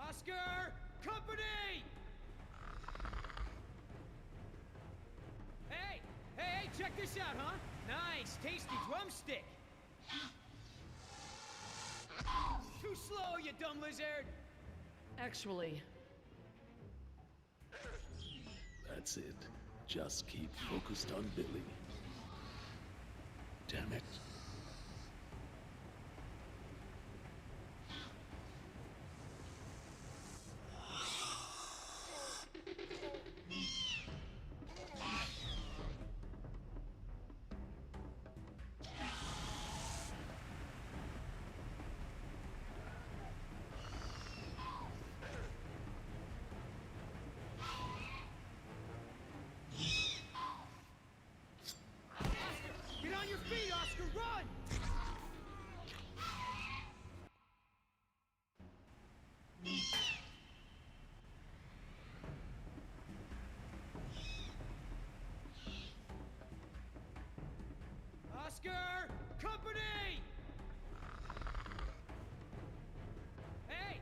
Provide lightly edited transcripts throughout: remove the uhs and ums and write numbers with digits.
Oscar! Company! Hey, check this out, huh? Nice, tasty drumstick! Too slow, you dumb lizard! Actually, That's it. Just keep focused on Billy. Damn it. Get on your feet, Oscar, run! Oscar! Company! Hey,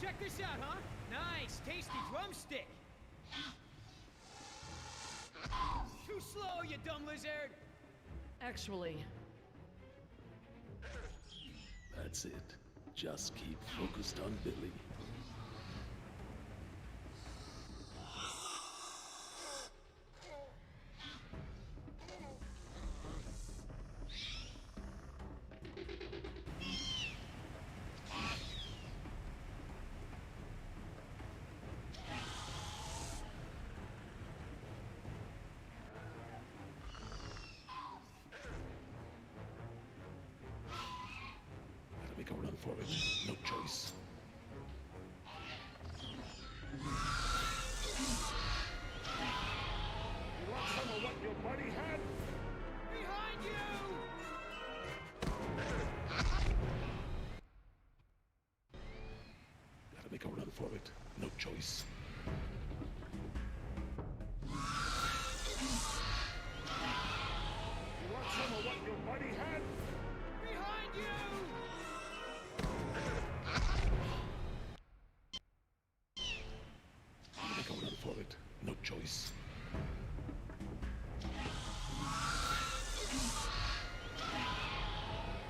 check this out, huh? Nice, tasty drumstick! Too slow, you dumb lizard! actually, That's it. Just keep focused on Billy. Gotta make a run for it. No choice. You want some of what your buddy had? Behind you! Gotta make a run for it. No choice. You want some of what your buddy had? Behind you! Gotta make a run for it. No choice.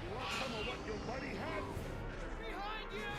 You want some of what your buddy had? Behind you!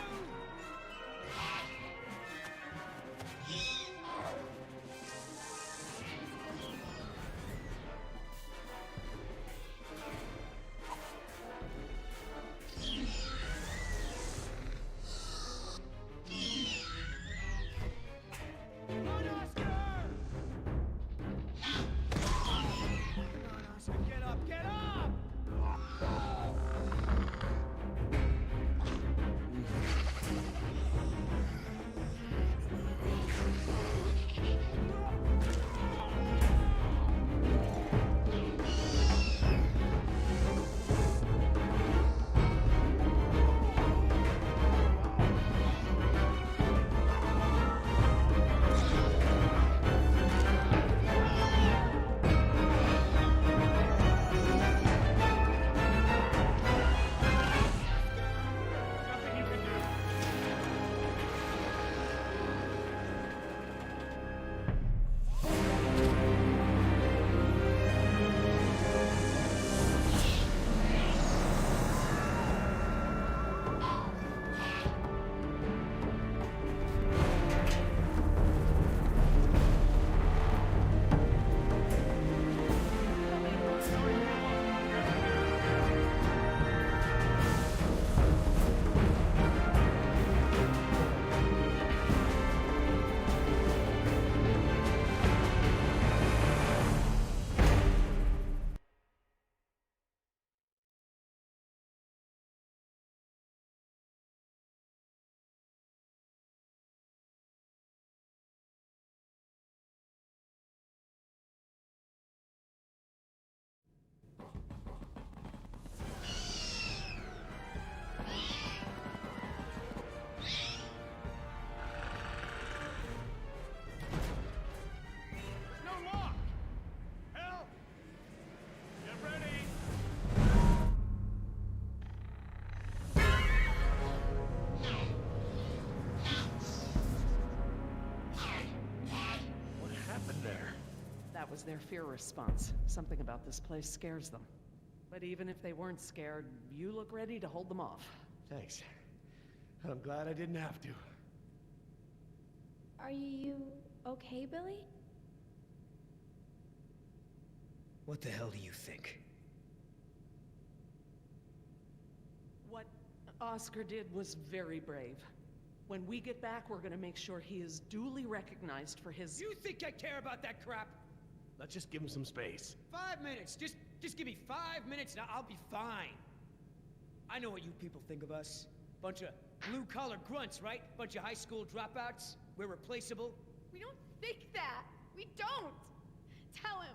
was their fear response. Something about this place scares them. But even if they weren't scared, you look ready to hold them off. Thanks. I'm glad I didn't have to. Are you okay, Billy? What the hell do you think? What Oscar did was very brave. When we get back, we're gonna make sure he is duly recognized for his... You think I care about that crap? Let's just give him some space. 5 minutes. Just give me 5 minutes and I'll be fine. I know what you people think of us. Bunch of blue-collar grunts, right? Bunch of high school dropouts. We're replaceable. We don't think that. We don't. Tell him.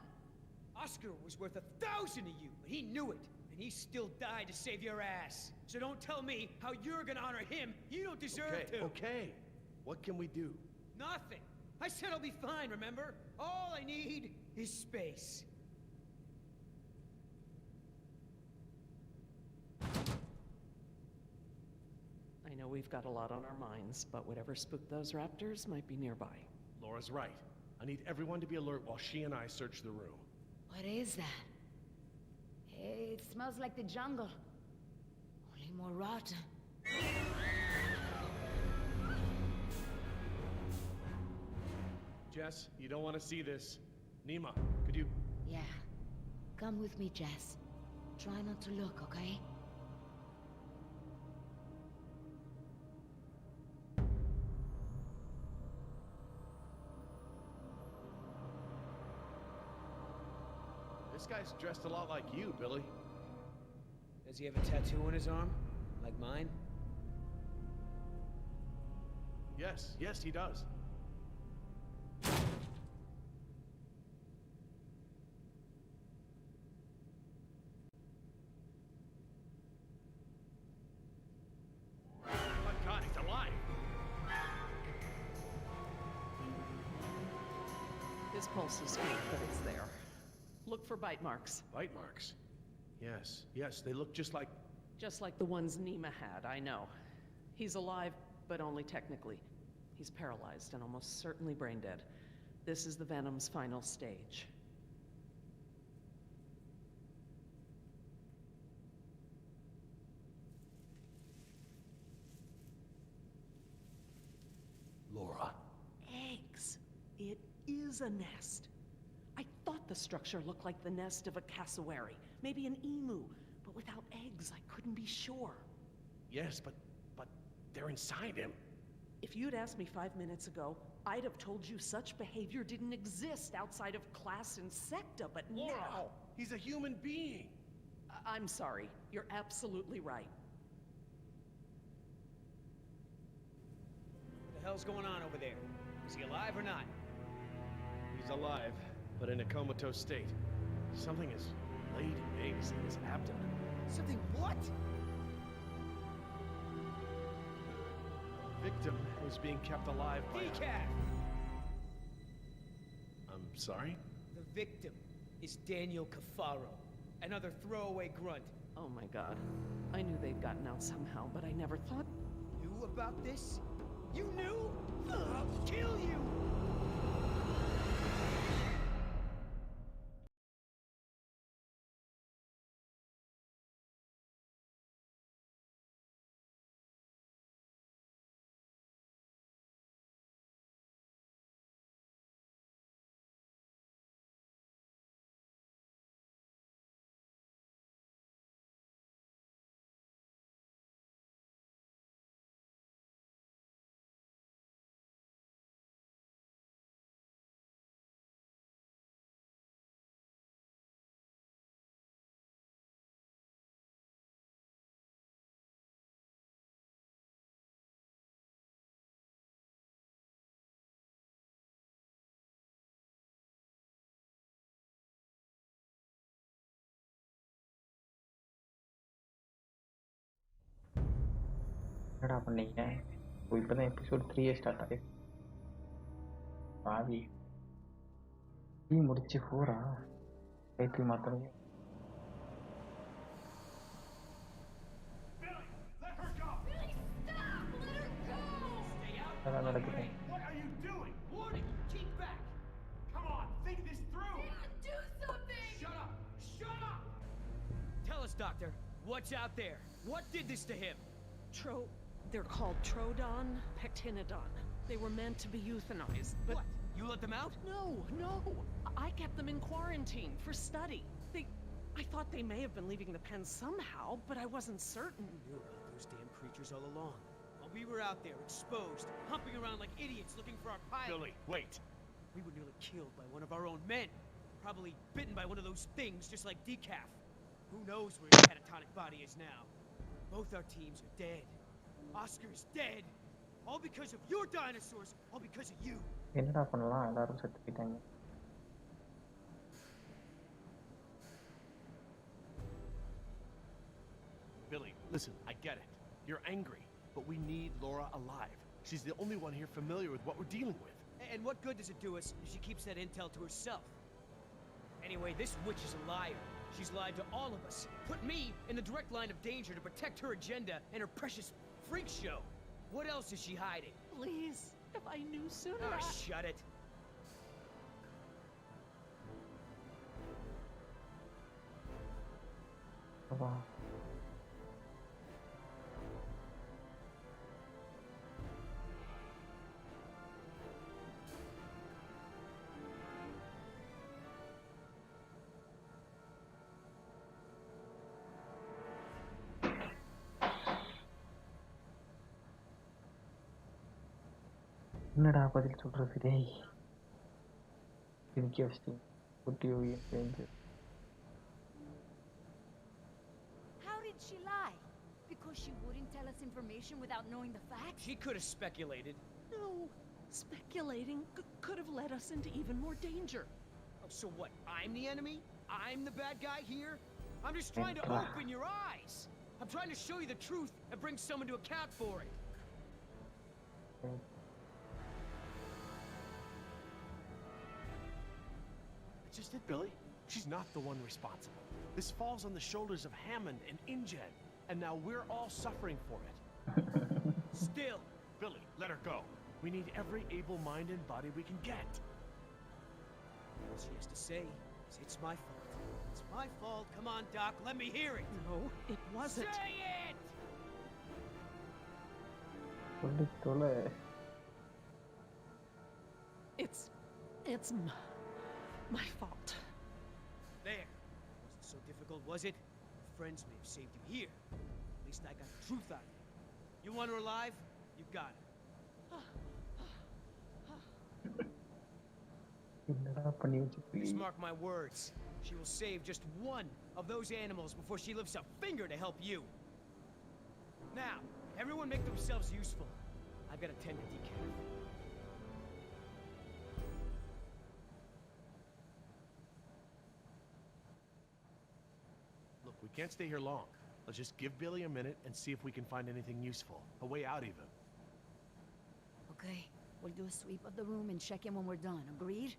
Oscar was worth 1,000 of you, but he knew it. And he still died to save your ass. So don't tell me how you're gonna honor him. You don't deserve to. Okay. What can we do? Nothing. I said I'll be fine, remember? All I need is space. I know we've got a lot on our minds, but whatever spooked those raptors might be nearby. Laura's right. I need everyone to be alert while she and I search the room. What is that? It smells like the jungle. Only more rotten. Jess, you don't want to see this. Nima, could you... Yeah. Come with me, Jess. Try not to look, okay? This guy's dressed a lot like you, Billy. Does he have a tattoo on his arm? Like mine? Yes, he does. My God, he's alive! His pulse is weak, but it's there. Look for bite marks. Bite marks? Yes, they look just like... Just like the ones Nima had, I know. He's alive, but only technically. He's paralyzed and almost certainly brain dead. This is the Venom's final stage. Laura. Eggs. It is a nest. I thought the structure looked like the nest of a cassowary, maybe an emu, but without eggs, I couldn't be sure. Yes, but they're inside him. If you'd asked me 5 minutes ago, I'd have told you such behavior didn't exist outside of class insecta, but Laura, now... he's a human being. I'm sorry. You're absolutely right. What the hell's going on over there? Is he alive or not? He's alive, but in a comatose state. Something has laid eggs in his abdomen. Something what? The victim is being kept alive by... Decaf! I'm sorry? The victim is Daniel Cafaro, another throwaway grunt. Oh my god. I knew they'd gotten out somehow, but I never thought... Knew about this? You knew? I'll kill you! என்னடா பண்ணீங்க? இப்பதான் episode 3 start ஆகுது. பாவி 3 முடிச்சு 4 title மாத்தணும். என்ன நடக்குது? What are you doing? Warning! Keep back! Come on, think this through! Doctor. What's out there? What did this to him? They're called Trodon Pectinodon. They were meant to be euthanized, but... What? You let them out? No. I kept them in quarantine for study. I thought they may have been leaving the pen somehow, but I wasn't certain. We knew about those damn creatures all along. While we were out there, exposed, humping around like idiots looking for our pilot. Billy, wait. We were nearly killed by one of our own men. Probably bitten by one of those things, just like Decaf. Who knows where his catatonic body is now? Both our teams are dead. Oscar's dead. All because of your dinosaurs. All because of you. என்னடா பண்ணலாம் எல்லாரும் செத்து போயிட்டாங்க. Billy, listen, I get it. You're angry, but we need Laura alive. She's the only one here familiar with what we're dealing with. And what good does it do us if she keeps that intel to herself? Anyway, this witch is a liar. She's lied to all of us. Put me in the direct line of danger to protect her agenda and her precious freak show. What else is she hiding? Please, if I knew sooner. Ah, shut it. அப்பா என்னடா பதில் சொல்றது டேய் இதுக்கே வச்சிட்டீங்க குட்டியோ சேர்ந்து How did she lie? Because she wouldn't tell us information without knowing the facts? She could have speculated. No, speculating could have led us into even more danger. Oh, so what? I'm the enemy? I'm the bad guy here? I'm just trying to open your eyes. I'm trying to show you the truth and bring someone to account for it. That's just it, Billy. She's not the one responsible. This falls on the shoulders of Hammond and InGen, and now we're all suffering for it. Still. Billy, let her go. We need every able mind and body we can get. All she has to say is it's my fault. It's my fault. Come on, Doc, let me hear it. No, it wasn't. Say it! சொல்லி தொலை It's my fault. There. Wasn't so difficult, was it? Friends may have saved you here. At least I got the truth out of it. You want her alive? You got it. என்னடா பண்ணி வச்சு Just mark my words. She will save just one of those animals before she lifts a finger to help you. Now, everyone make themselves useful. I've got to tend to Decaf. Look, we can't stay here long. Let's just give Billy a minute and see if we can find anything useful. A way out, even. Okay, we'll do a sweep of the room and check in when we're done. Agreed?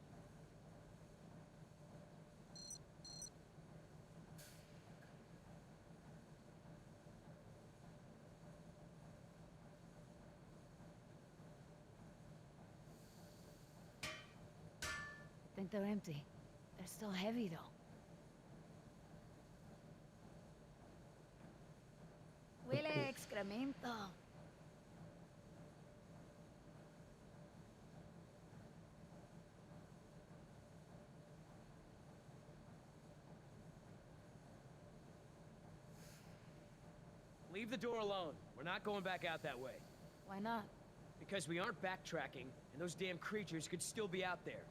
I think they're empty. They're still heavy, though. Huele a excremento. Leave the door alone. We're not going back out that way. Why not? Because we aren't backtracking, and those damn creatures could still be out there.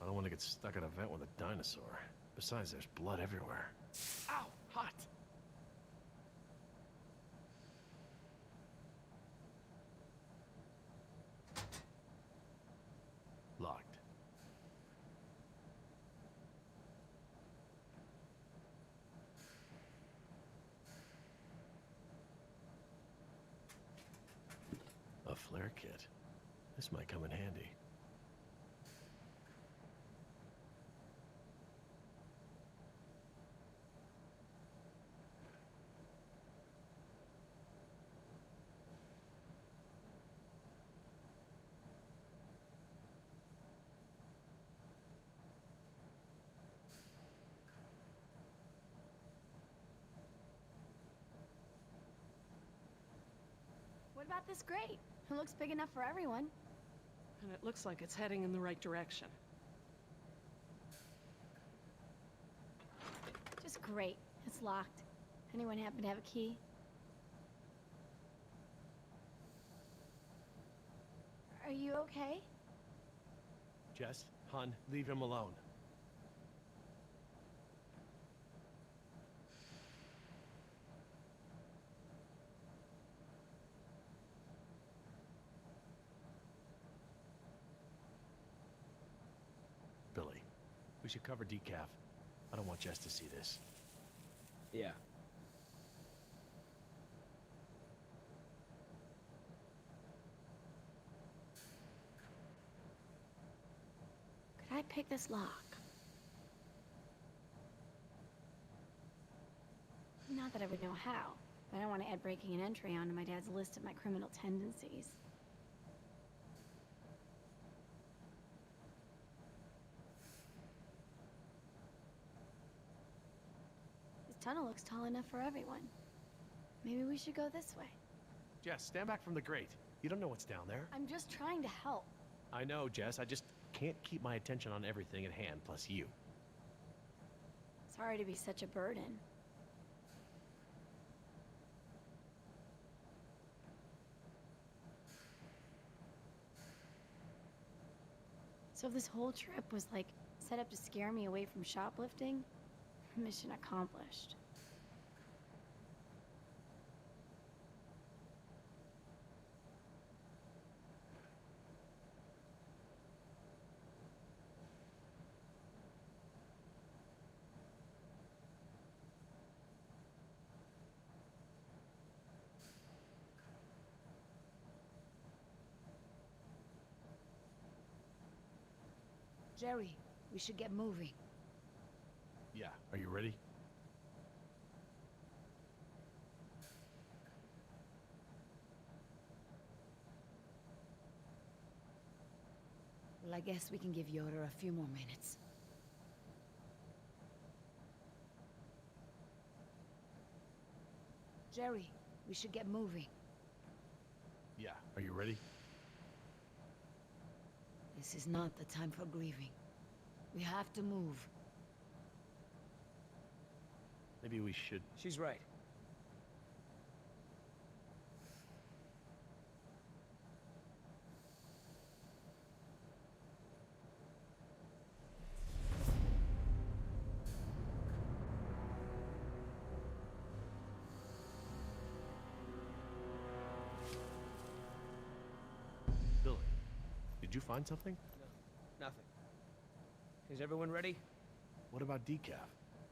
I don't want to get stuck at a vent with a dinosaur. Besides, there's blood everywhere. Ow! Hot! Locked. A flare kit. This might come in handy. What about this grate? It looks big enough for everyone. And it looks like it's heading in the right direction. Just great. It's locked. Anyone happen to have a key? Are you okay? Jess, hon, leave him alone. Billy, we should cover decaf. I don't want Jess to see this. Yeah. Could I pick this lock? Not that I would know how, but I don't want to add breaking and entry onto my dad's list of my criminal tendencies. This tunnel looks tall enough for everyone. Maybe we should go this way. Jess, stand back from the grate. You don't know what's down there. I'm just trying to help. I know, Jess. I just can't keep my attention on everything at hand, plus you. Sorry to be such a burden. So if this whole trip was like set up to scare me away from shoplifting, mission accomplished. Jerry, we should get moving. Yeah, are you ready? Well, I guess we can give Yoda a few more minutes. Jerry, we should get moving. Yeah, are you ready? This is not the time for grieving. We have to move. Maybe we should... She's right. Billy, did you find something? No, nothing. Is everyone ready? What about decaf?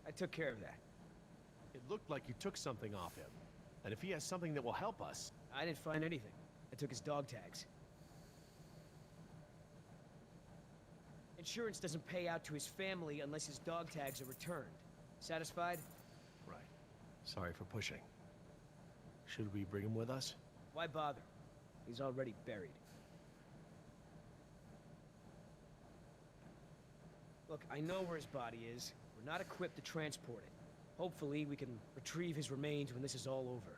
I took care of that. It looked like you took something off him. And if he has something that will help us... I didn't find anything. I took his dog tags. Insurance doesn't pay out to his family unless his dog tags are returned. Satisfied? Right. Sorry for pushing. Should we bring him with us? Why bother? He's already buried. Look, I know where his body is. We're not equipped to transport it. Hopefully, we can retrieve his remains when this is all over.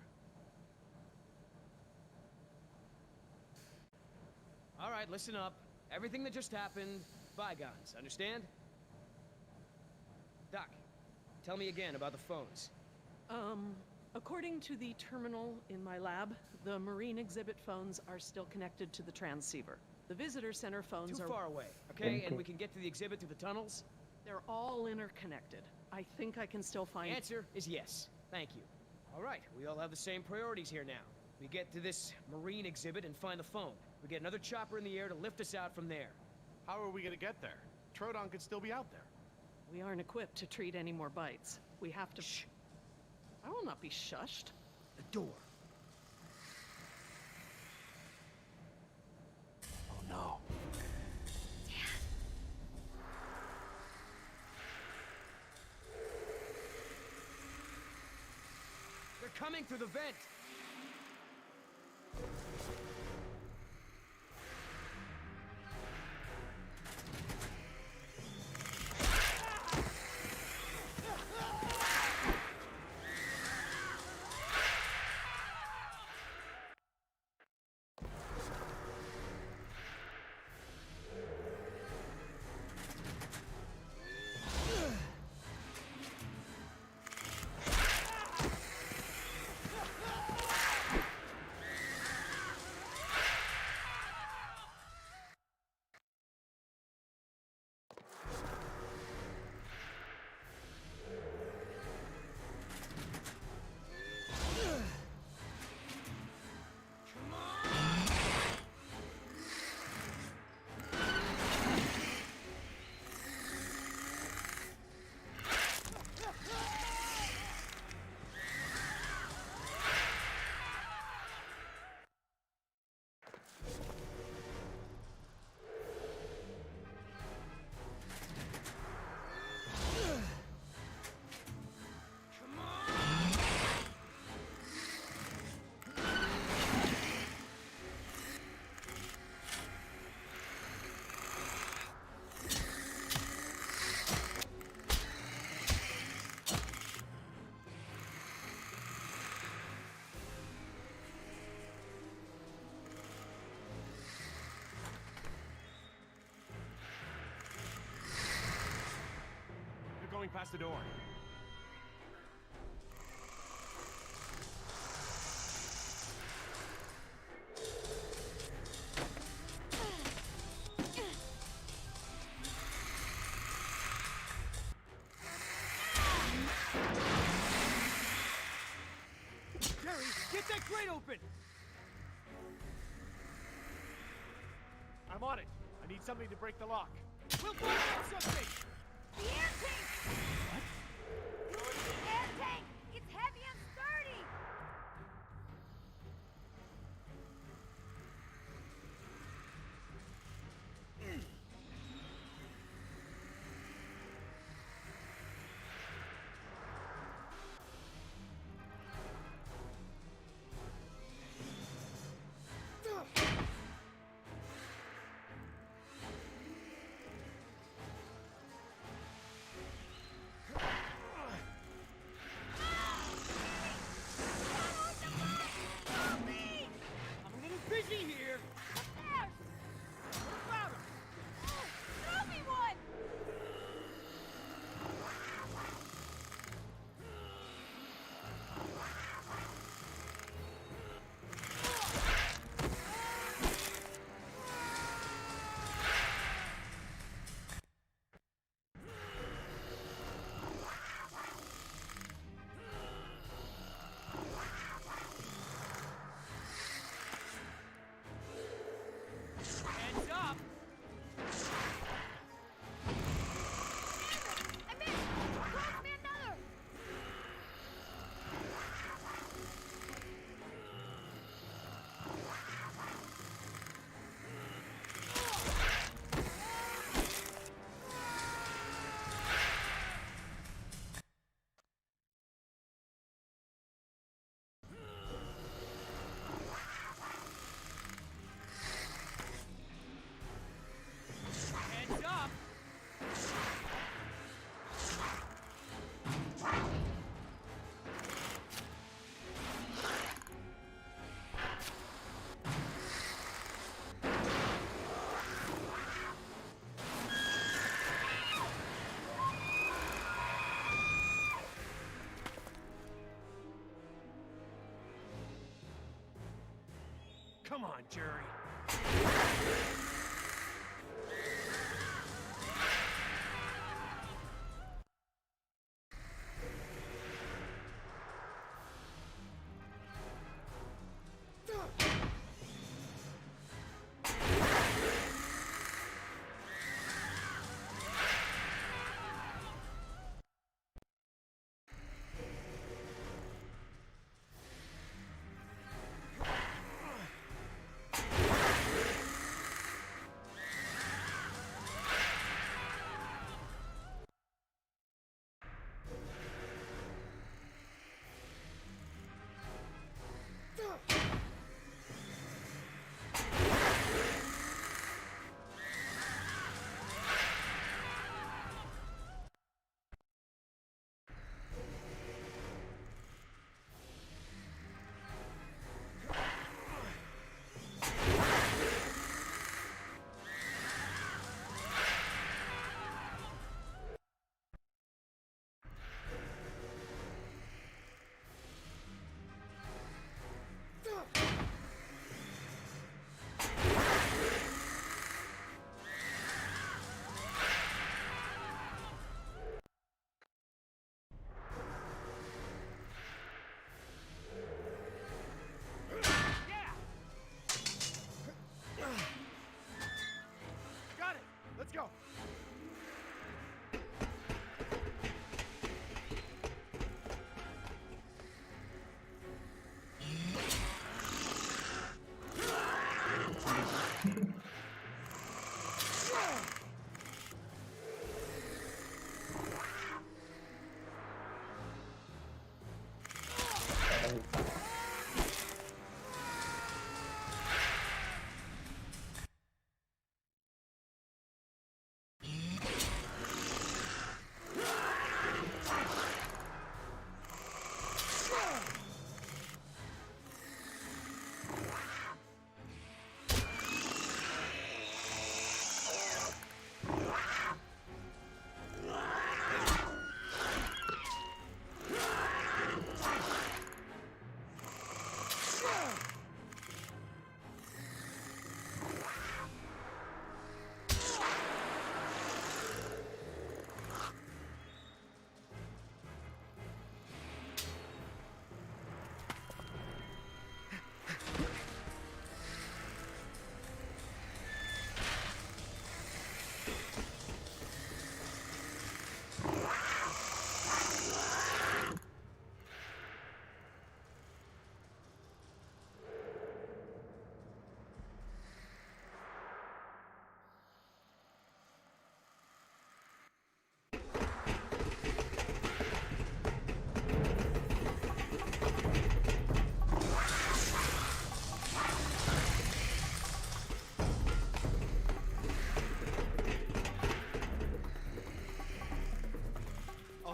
All right, listen up. Everything that just happened, bygones, understand? Doc, tell me again about the phones. According to the terminal in my lab, the marine exhibit phones are still connected to the transceiver. The visitor center phones Too are... far away, okay? And we can get to the exhibit through the tunnels? They're all interconnected. I think I can still find... Answer is yes. Thank you. All right, we all have the same priorities here now. We get to this marine exhibit and find the phone. We get another chopper in the air to lift us out from there. How are we gonna get there? Troodon could still be out there. We aren't equipped to treat any more bites. We have to... Shh. I will not be shushed. The door. Oh no. coming through the vent. Going past the door. Jerry, get that grate open! I'm on it. I need something to break the lock. We'll find out something! The air tank! What? Use the air tank! It's heavy and sturdy! Busy here! There! What about him? Throw me one! Heads up! I missed! Throw me another! Heads up! Come on, Jerry.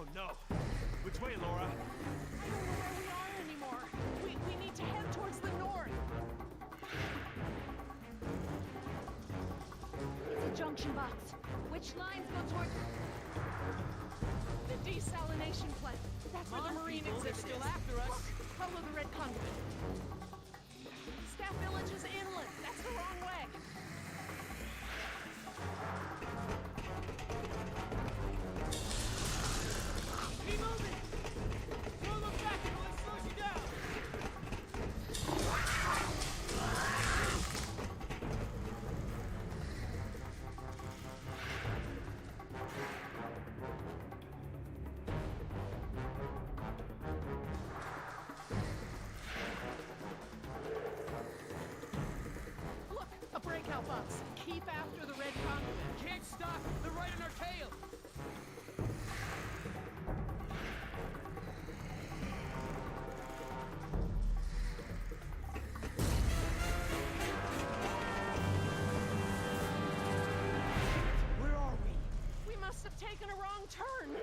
Oh no. Which way, Laura? I don't know where we are anymore. We need to head towards the north. It's a junction box. Which lines go toward... The desalination plant. That's where the marine People, they're exhibit still is. after us. Look, follow the red conduit. Staff Village is inland. That's the wrong way. Keep moving! Don't look back, it'll slow you down! Look, a breakout box. Keep after the red conduit. Can't stop! They're right on our tail! Where are we? We must have taken a wrong turn.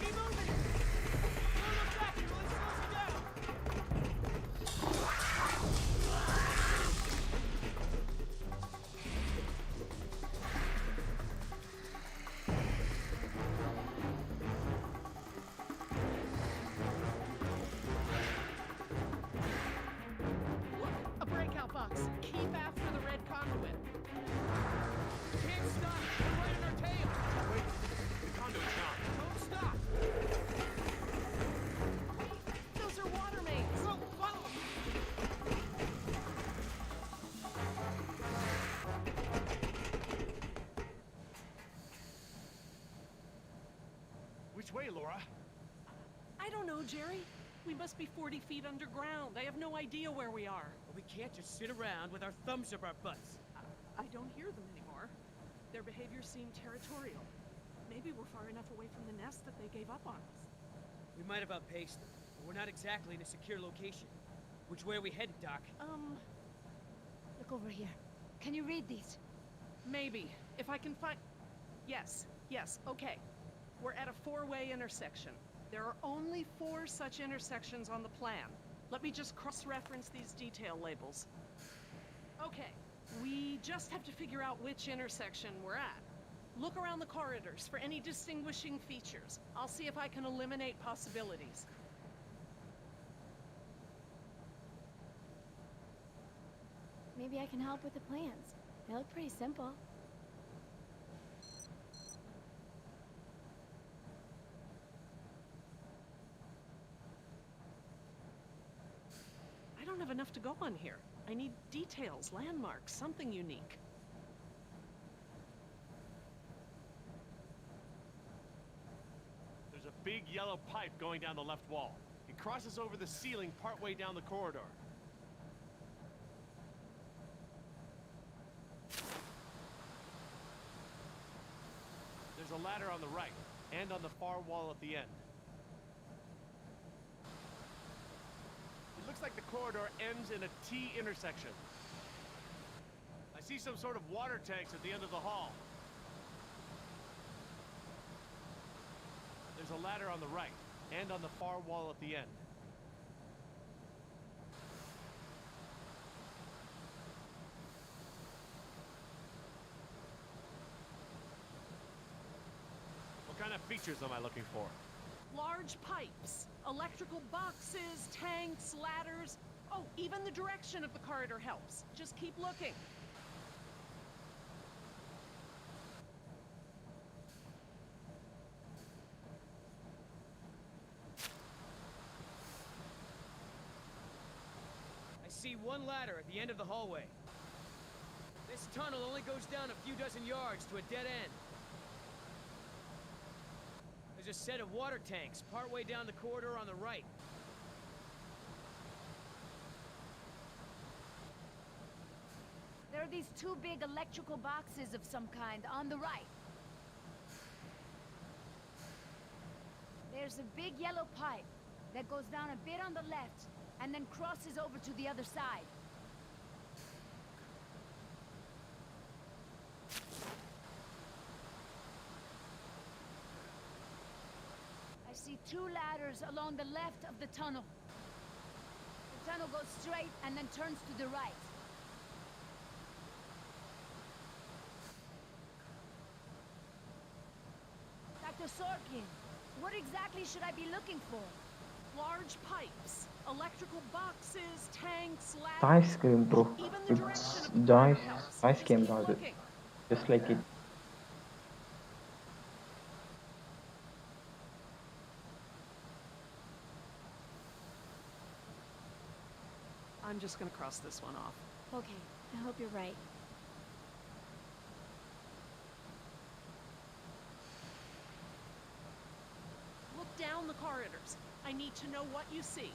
Keep moving! Don't look back, it really slows you down! Look, a breakout box. Keep after the red conduit. Can't stop! They're right on our tail! Wait, the conduit's gone. Don't stop! Those are water mains. Go, follow them! Which way, Laura? I don't know, Jerry. We must be 40 feet underground. I have no idea where we are. But we can't just sit around with our thumbs up our butts. I don't hear them anymore. Their behavior seemed territorial. Maybe we're far enough away from the nest that they gave up on us. We might have outpaced them, but we're not exactly in a secure location. Which way are we headed, Doc? Look over here. Can you read these? Maybe. If I can find... Yes, okay. We're at a four-way intersection. There are only 4 such intersections on the plan. Let me just cross-reference these detail labels. Okay, we just have to figure out which intersection we're at. Look around the corridors for any distinguishing features. I'll see if I can eliminate possibilities. Maybe I can help with the plans. They look pretty simple. I don't have enough to go on here. I need details, landmarks, something unique. There's a big yellow pipe going down the left wall. It crosses over the ceiling partway down the corridor. There's a ladder on the right, and on the far wall at the end. It looks like the corridor ends in a T intersection. I see some sort of water tanks at the end of the hall. There's a ladder on the right, and on the far wall at the end. What kind of features am I looking for? Large pipes, electrical boxes, tanks, ladders. Oh, even the direction of the corridor helps. Just keep looking. I see one ladder at the end of the hallway. This tunnel only goes down a few dozen yards to a dead end. There's a set of water tanks partway down the corridor on the right. There are these 2 big electrical boxes of some kind on the right. There's a big yellow pipe. that goes down a bit on the left and then crosses over to the other side. I see 2 ladders along the left of the tunnel. The tunnel goes straight and then turns to the right. Dr. Sorkin, what exactly should I be looking for? Large pipes, electrical boxes, tanks, ladders. Dice game, bro. Even the direction It's of the dice. current helps. Dice Just game, keep does it? looking. Just like it. I'm just gonna cross this one off. Okay, I hope you're right. Look down the corridors. I need to know what you see.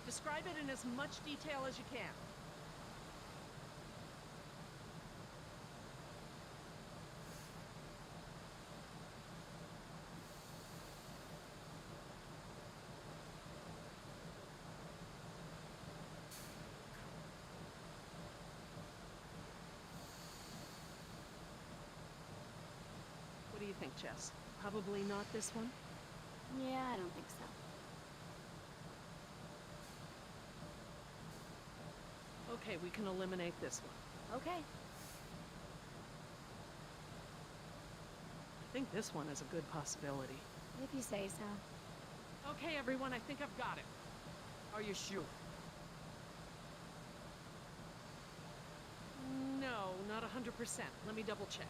Describe it in as much detail as you can. What do you think, Jess? Probably not this one? Yeah, I don't think so. Okay, we can eliminate this one. Okay. I think this one is a good possibility. If you say so. Okay, everyone, I think I've got it. Are you sure? No, not 100%. Let me double check.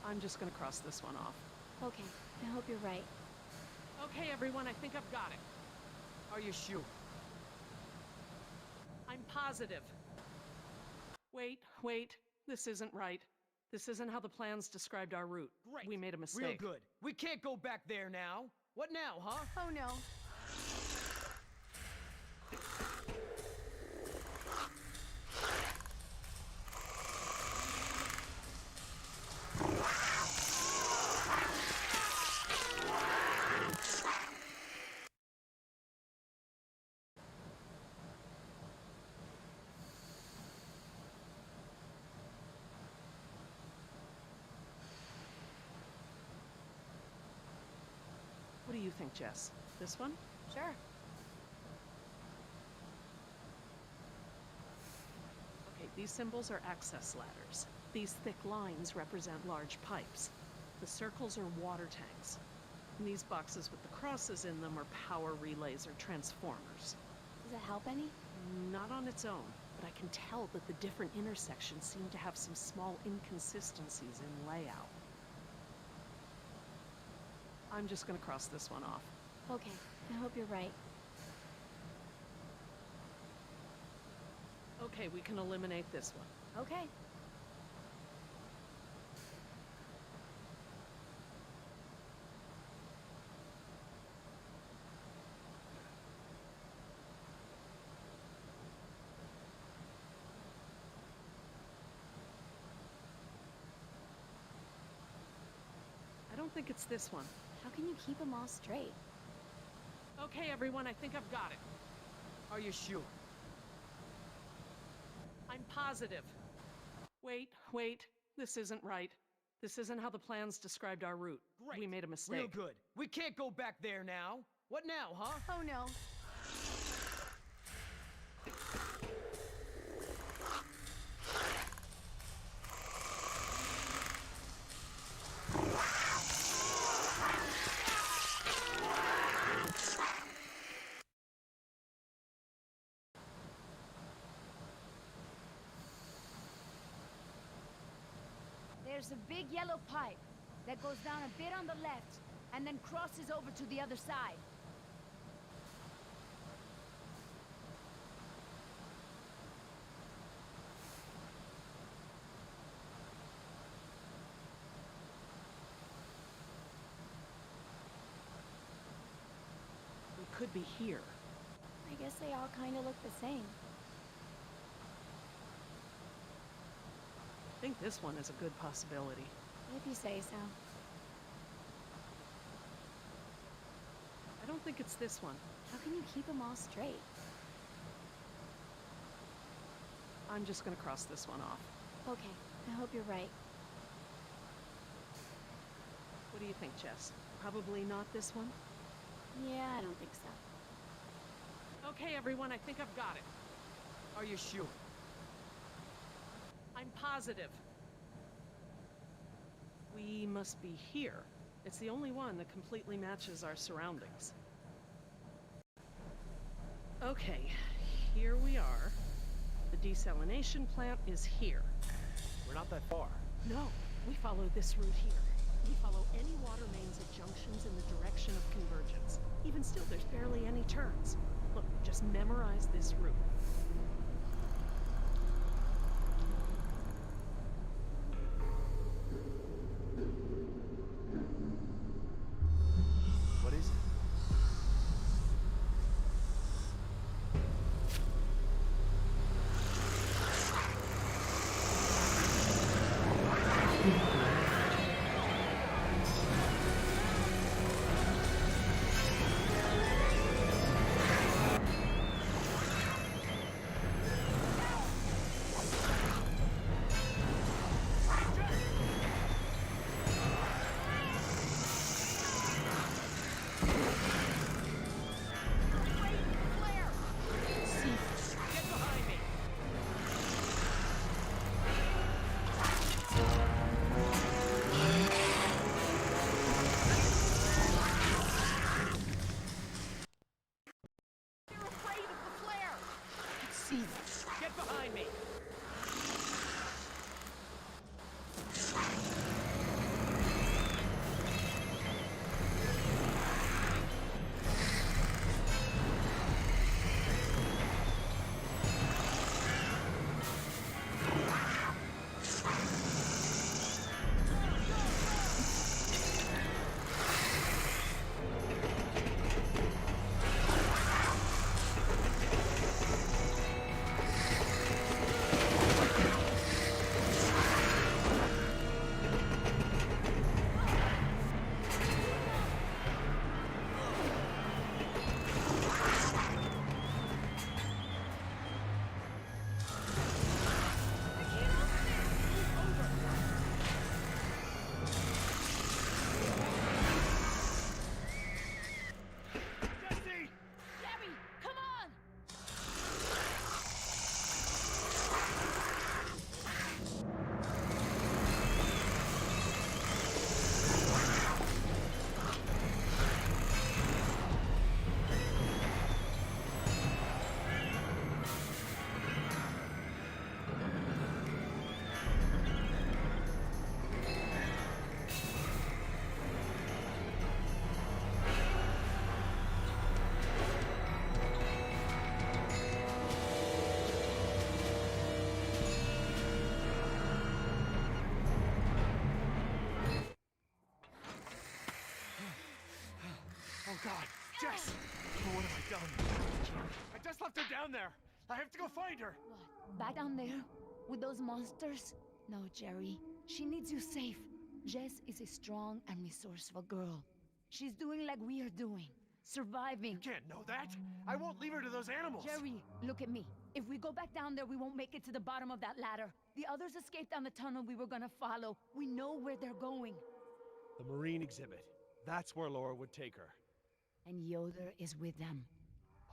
I'm just gonna cross this one off. Okay, I hope you're right. Okay, everyone, I think I've got it. Are you sure? I'm positive. Wait. This isn't right. This isn't how the plans described our route. Great. We made a mistake. Real good. We can't go back there now. What now, huh? Oh no. What do you think, Jess? This one? Sure. Okay, these symbols are access ladders. These thick lines represent large pipes. The circles are water tanks. And these boxes with the crosses in them are power relays or transformers. Does it help any? Not on its own, but I can tell that the different intersections seem to have some small inconsistencies in layout. I'm just gonna cross this one off. Okay, I hope you're right. Okay, we can eliminate this one. Okay. I don't think it's this one. How can you keep them all straight? Okay, everyone, I think I've got it. Are you sure? I'm positive. Wait. This isn't right. This isn't how the plans described our route. Great. We made a mistake. Real good. We can't go back there now. What now, huh? Oh no. There's a big yellow pipe that goes down a bit on the left and then crosses over to the other side. We could be here. I guess they all kind of look the same. I think this one is a good possibility. If you say so. I don't think it's this one. How can you keep them all straight? I'm just gonna cross this one off. Okay, I hope you're right. What do you think, Jess? Probably not this one? Yeah, I don't think so. Okay, everyone, I think I've got it. Are you sure? I'm positive. We must be here. It's the only one that completely matches our surroundings. Okay, here we are. The desalination plant is here. We're not that far. No, we follow this route here. We follow any water mains at junctions in the direction of convergence. Even still, there's barely any turns. Look, just memorize this route. What is it? Get behind me! Oh God, Jess! Oh, what have I done? I just left her down there. I have to go find her. What? Back down there? With those monsters? No, Jerry. She needs you safe. Jess is a strong and resourceful girl. She's doing like we are doing. Surviving. You can't know that. I won't leave her to those animals. Jerry, look at me. If we go back down there, we won't make it to the bottom of that ladder. The others escaped down the tunnel we were gonna follow. We know where they're going. The marine exhibit. That's where Laura would take her. And Yoder is with them.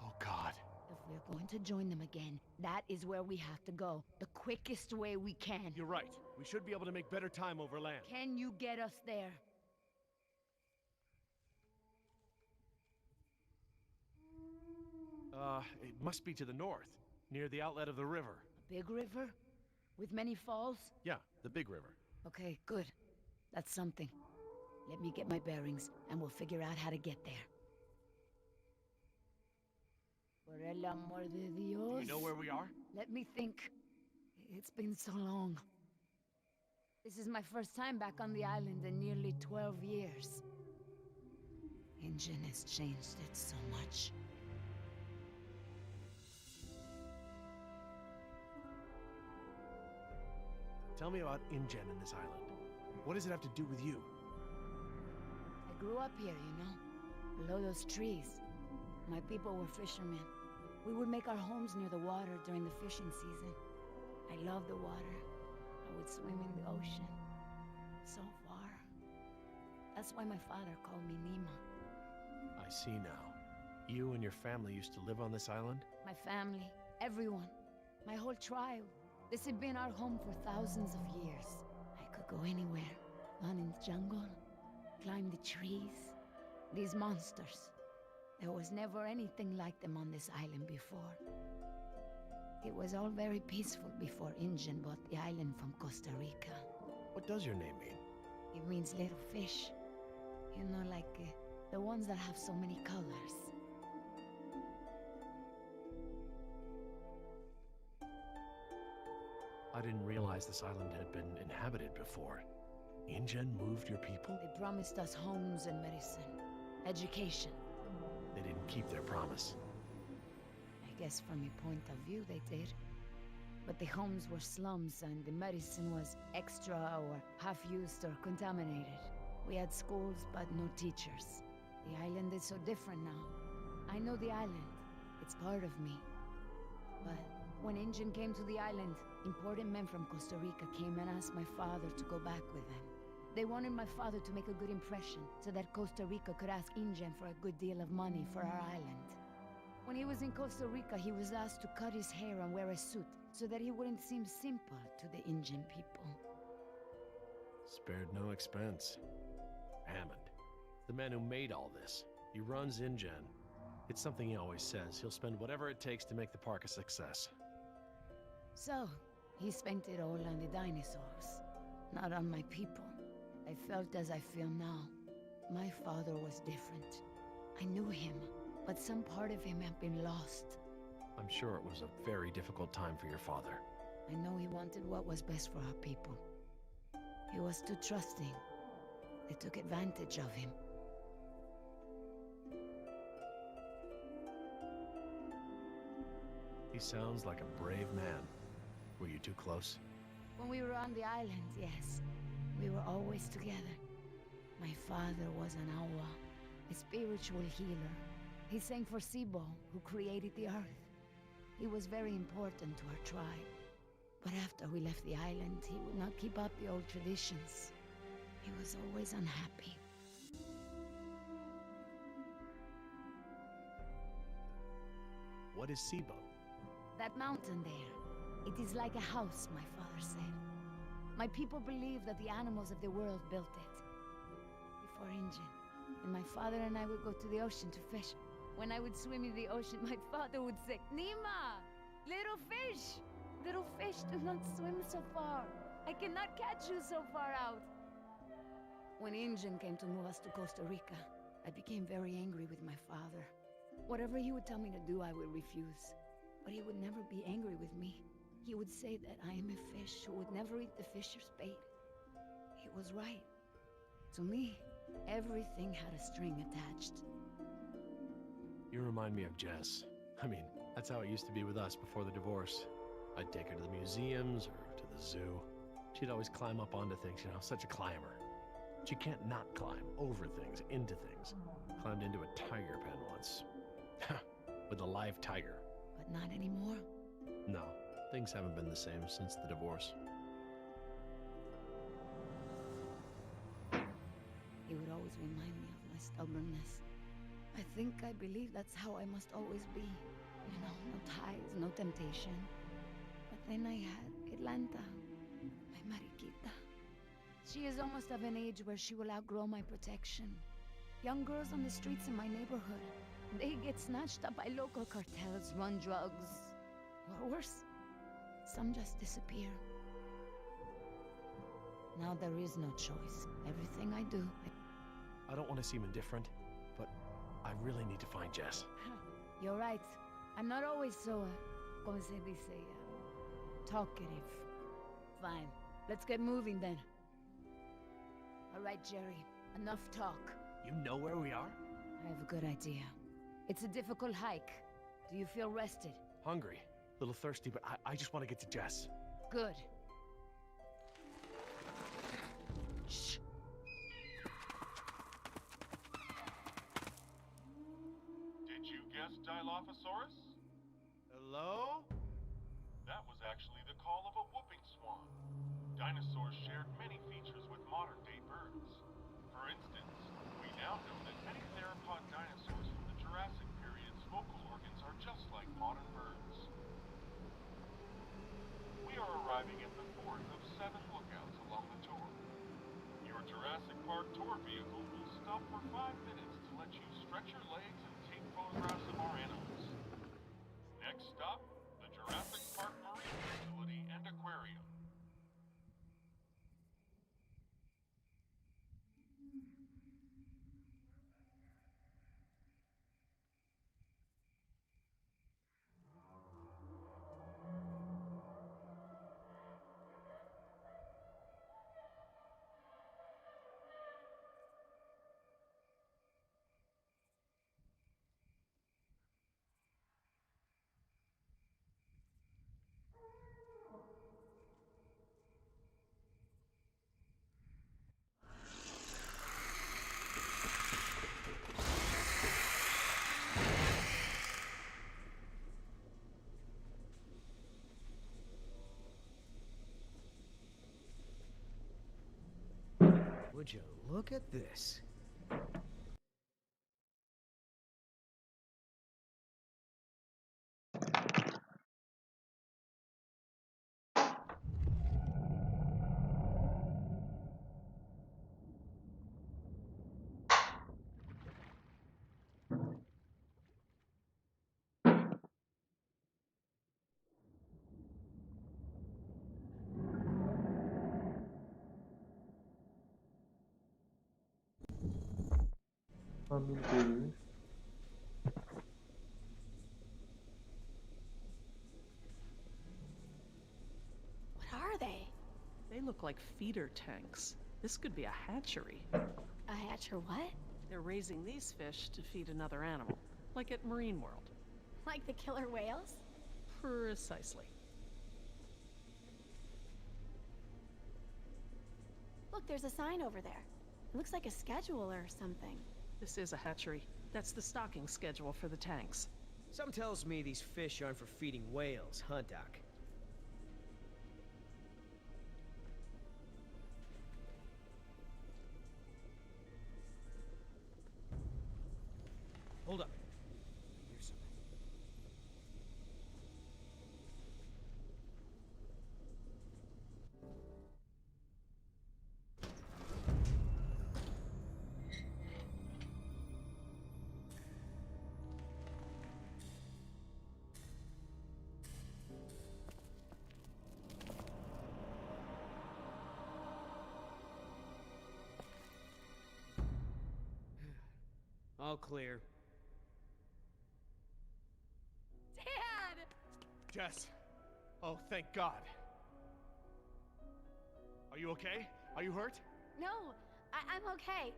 Oh God. If we're going to join them again, that is where we have to go. The quickest way we can. You're right. We should be able to make better time over land. Can you get us there? It must be to the north, near the outlet of the river. A big river? With many falls? Yeah, the big river. Okay, good. That's something. Let me get my bearings, and we'll figure out how to get there. Por el amor de Dios. Do you know where we are? Let me think. It's been so long. This is my first time back on the island in nearly 12 years. InGen has changed it so much. Tell me about InGen and this island. What does it have to do with you? I grew up here, you know. below those trees. My people were fishermen. We would make our homes near the water during the fishing season. I loved the water. I would swim in the ocean. So far. That's why my father called me Nima. I see now. You and your family used to live on this island? My family, everyone, my whole tribe. This had been our home for thousands of years. I could go anywhere, run in the jungle, climb the trees. These monsters. There was never anything like them on this island before. It was all very peaceful before Ingen bought the island from Costa Rica. What does your name mean? It means little fish. You know, like the ones that have so many colors. I didn't realize this island had been inhabited before. Ingen moved your people? They promised us homes and medicine, education. They didn't keep their promise. I guess from your point of view they did. But the homes were slums and the medicine was extra or half-used or contaminated. We had schools but no teachers. The island is so different now. I know the island. It's part of me. But when Ingen came to the island, important men from Costa Rica came and asked my father to go back with them. They wanted my father to make a good impression so that Costa Rica could ask Ingen for a good deal of money for our island. When he was in Costa Rica, he was asked to cut his hair and wear a suit so that he wouldn't seem simple to the Ingen people. Spared no expense. Hammond, the man who made all this. He runs Ingen. It's something he always says. He'll spend whatever it takes to make the park a success. So, he spent it all on the dinosaurs, not on my people. I felt as I feel now. My father was different. I knew him, but some part of him had been lost. I'm sure it was a very difficult time for your father. I know he wanted what was best for our people. He was too trusting. They took advantage of him. He sounds like a brave man. Were you too close? When we were on the island, yes. We were always together. My father was an awa, a spiritual healer. He sang for Sibo, who created the earth. He was very important to our tribe. But after we left the island, he would not keep up the old traditions. He was always unhappy. What is Sibo? That mountain there. It is like a house, my father said. My people believe that the animals of the world built it. Before Ingen. And my father and I would go to the ocean to fish. When I would swim in the ocean, my father would say, Nima! Little fish! Little fish, do not swim so far. I cannot catch you so far out. When Ingen came to move us to Costa Rica, I became very angry with my father. Whatever he would tell me to do, I would refuse. But he would never be angry with me. He would say that I am a fish who would never eat the fisher's bait. He was right. To me, everything had a string attached. You remind me of Jess. I mean, that's how it used to be with us before the divorce. I'd take her to the museums or to the zoo. She'd always climb up onto things, you know, such a climber. She can't not climb over things, into things. Climbed into a tiger pen once. With a live tiger. But not anymore. No, things haven't been the same since the divorce. He would always remind me of my stubbornness. I think I believe that's how I must always be. You know, no ties, no temptation. But then I had Atlanta, my Mariquita. She is almost of an age where she will outgrow my protection. Young girls on the streets in my neighborhood, they get snatched up by local cartels, run drugs, or worse, some just disappear. Now there is no choice. Everything I do, I don't want to seem indifferent, but I really need to find Jess. You're right. I'm not always so, como se dice, talkative. Fine. Let's get moving then. All right, Jerry. Enough talk. You know where we are? I have a good idea. It's a difficult hike. Do you feel rested? Hungry. A little thirsty, but I just want to get to Jess. Good. Shh. Dilophosaurus? Hello? That was actually the call of a whooping swan. Dinosaurs shared many features with modern-day birds. For instance, we now know that many theropod dinosaurs from the Jurassic period's vocal organs are just like modern birds. We are arriving at the fourth of 7 lookouts along the tour. Your Jurassic Park tour vehicle will stop for 5 minutes to let you stretch your legs and take photographs of our animals. Next stop, the Jurassic Park Marine Facility and Aquarium. Would you look at this? Ambil dulu. What are they? They look like feeder tanks. This could be a hatchery. A hatcher what? They're raising these fish to feed another animal, like at Marine World. Like the killer whales? Precisely. Look, there's a sign over there. It looks like a schedule or something. This is a hatchery. That's the stocking schedule for the tanks. Some tells me these fish aren't for feeding whales, huh, Doc? Hold up. Here's something. All clear. Dad! Jess! Oh, thank God. Are you okay? Are you hurt? No, I'm okay.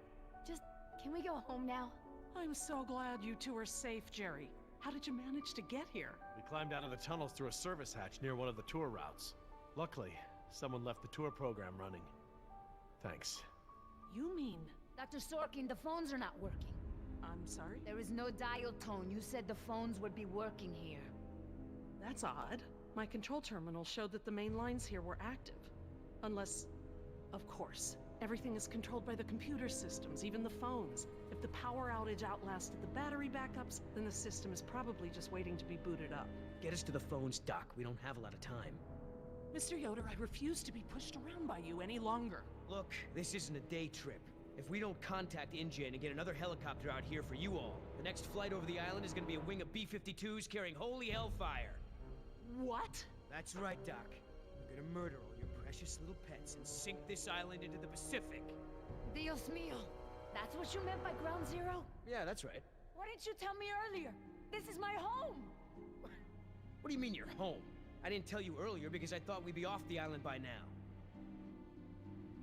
Just, can we go home now? I'm so glad you two are safe, Jerry. How did you manage to get here? We climbed out of the tunnels through a service hatch near one of the tour routes. Luckily, someone left the tour program running. Thanks. You mean... Dr. Sorkin, the phones are not working. I'm sorry? There is no dial tone. You said the phones would be working here. That's odd. My control terminal showed that the main lines here were active. Unless... Of course. Everything is controlled by the computer systems, even the phones. If the power outage outlasted the battery backups, then the system is probably just waiting to be booted up. Get us to the phones, Doc. We don't have a lot of time. Mr. Yoder, I refuse to be pushed around by you any longer. Look, this isn't a day trip. If we don't contact InGen and get another helicopter out here for you all, the next flight over the island is gonna be a wing of B-52s carrying holy hellfire. What? That's right, Doc. We're gonna murder all your precious little pets and sink this island into the Pacific. Dios mío. That's what you meant by ground zero? Yeah, that's right. Why didn't you tell me earlier? This is my home! What do you mean you're home? I didn't tell you earlier because I thought we'd be off the island by now.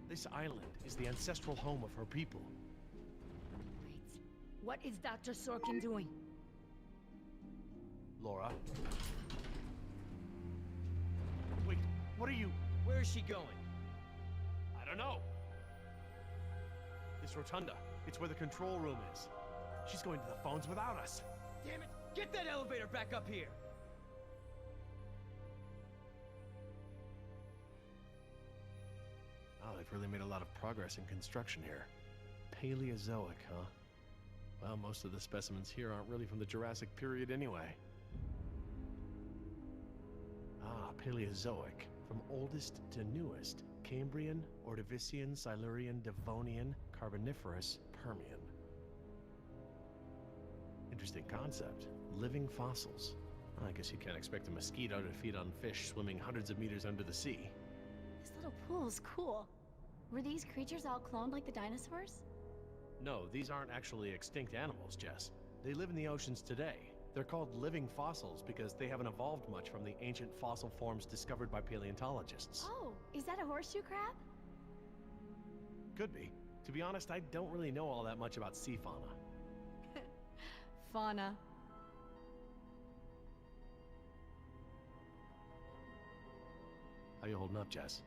This island is the ancestral home of her people. Wait. What is Dr. Sorkin doing? Laura? Wait, what are you... Where is she going? I don't know. This rotunda. It's where the control room is. She's going to the phones without us. Damn it! Get that elevator back up here! Oh, they've really made a lot of progress in construction here. Paleozoic, huh? Well, most of the specimens here aren't really from the Jurassic period anyway. Ah, Paleozoic. From oldest to newest. Cambrian, Ordovician, Silurian, Devonian, Carboniferous, Permian. Interesting concept. Living fossils. Well, I guess you can't expect a mosquito to feed on fish swimming hundreds of meters under the sea. This little pool's cool. Were these creatures all cloned like the dinosaurs? No, these aren't actually extinct animals, Jess. They live in the oceans today. They're called living fossils because they haven't evolved much from the ancient fossil forms discovered by paleontologists. Oh, is that a horseshoe crab? Could be. To be honest, I don't really know all that much about sea fauna. Fauna. How you holding up, Jess?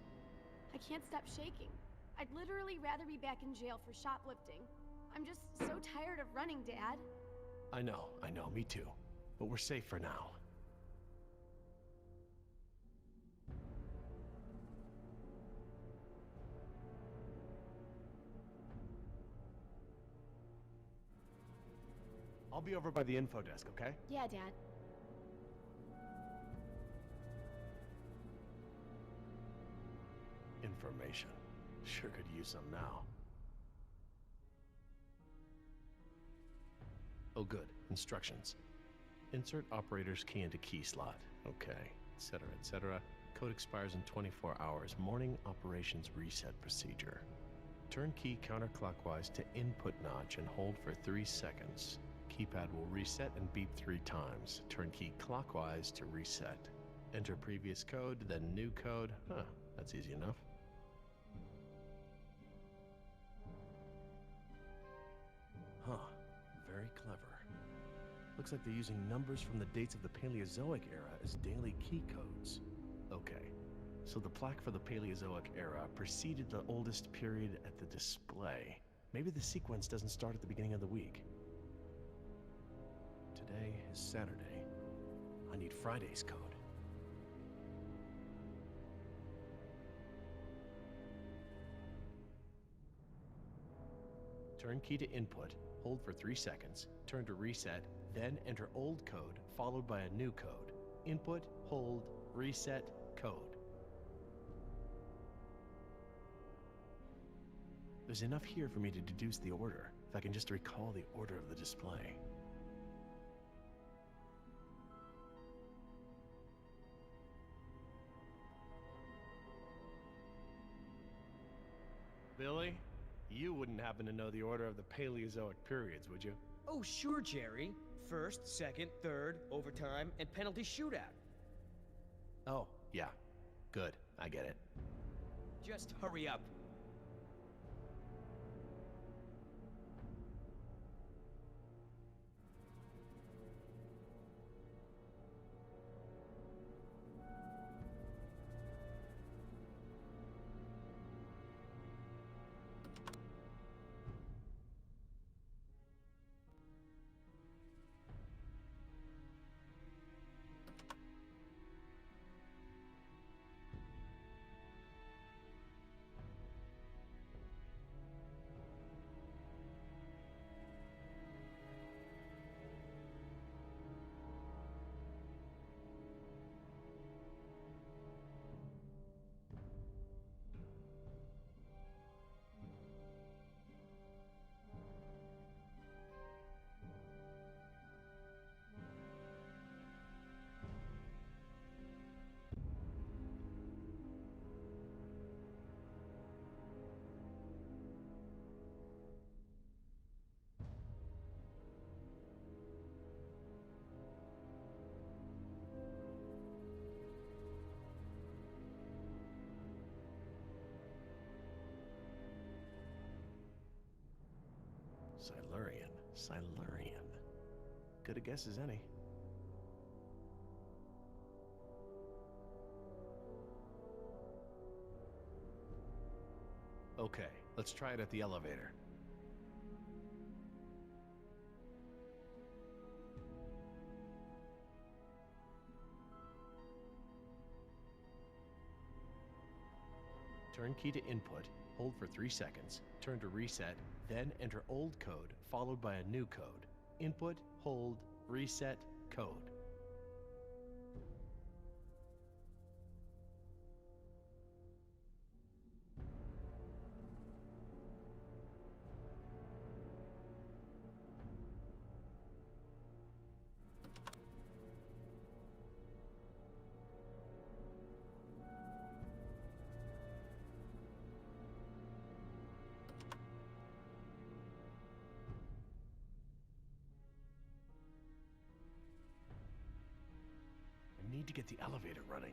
I can't stop shaking. I'd literally rather be back in jail for shoplifting. I'm just so tired of running, Dad. I know, me too. But we're safe for now. I'll be over by the info desk, okay? Yeah, Dad. Information. Sure could use some now. Oh good, instructions. Insert operator's key into key slot. Okay, etc., etc. Code expires in 24 hours. Morning operations reset procedure. Turn key counterclockwise to input notch and hold for 3 seconds. Keypad will reset and beep 3 times. Turn key clockwise to reset. Enter previous code, then new code. Huh, that's easy enough. Huh, very clever. Looks like they're using numbers from the dates of the Paleozoic era as daily key codes. Okay, so the plaque for the Paleozoic era preceded the oldest period at the display. Maybe the sequence doesn't start at the beginning of the week. Today is Saturday. I need Friday's code. Turn key to input, hold for 3 seconds, turn to reset, then enter old code followed by a new code. Input, hold, reset, code. There's enough here for me to deduce the order, if I can just recall the order of the display. Billy, you wouldn't happen to know the order of the Paleozoic periods, would you? Oh, sure, Jerry. First, second, third, overtime, and penalty shootout. Oh, yeah. Good, I get it. Just hurry up. Silurian. Good a guess as any. Okay, let's try it at the elevator. Turn key to input, hold for 3 seconds, turn to reset, then enter old code followed by a new code. Input, hold, reset, code. I need to get the elevator running.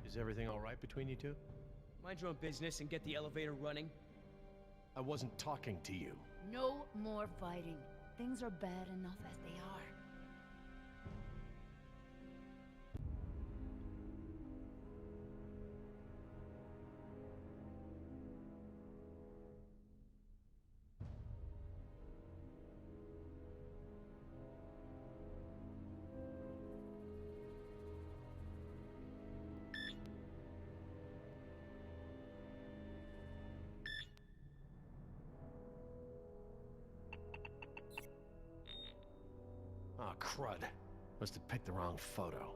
Is everything all right between you two? Mind your own business and get the elevator running. I wasn't talking to you. No more fighting. Things are bad enough as they are. Aw, crud. Must have picked the wrong photo.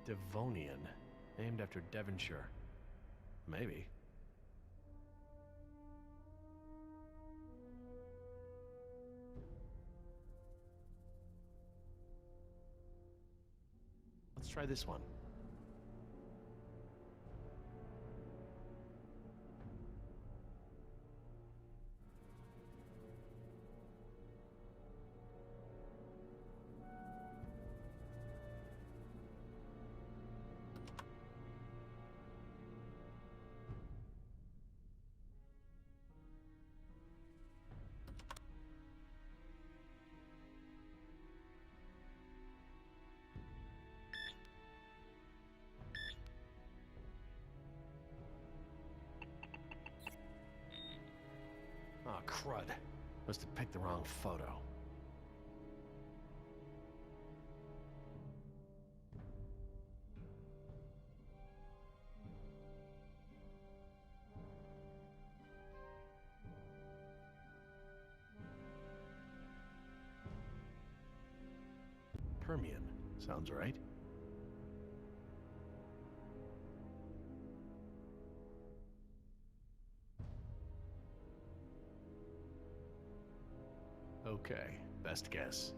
Devonian, named after Devonshire. Maybe. Let's try this one. Aw, crud. Must have picked the wrong photo. Permian. Sounds right. Okay, best guess.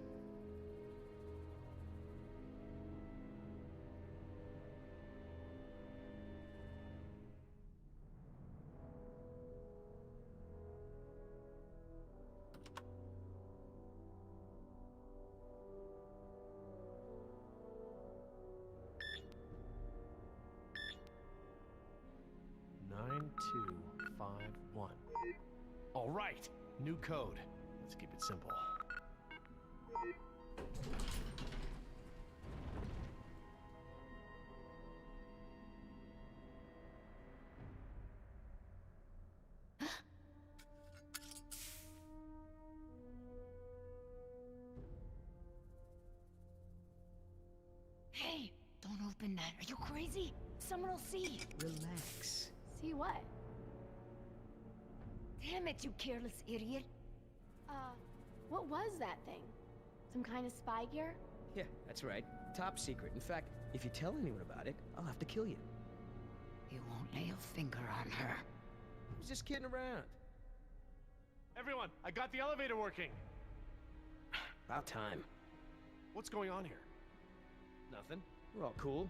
Nine, 2, 5, 1. All right, new code. Let's keep it simple. Hey, don't open that. Are you crazy? Someone will see. Relax. See what? Damn it, you careless idiot. What was that thing? Some kind of spy gear? Yeah, that's right. Top secret. In fact, if you tell anyone about it, I'll have to kill you. You won't lay a finger on her. I was just kidding around. Everyone, I got the elevator working. About time. What's going on here? Nothing. We're all cool.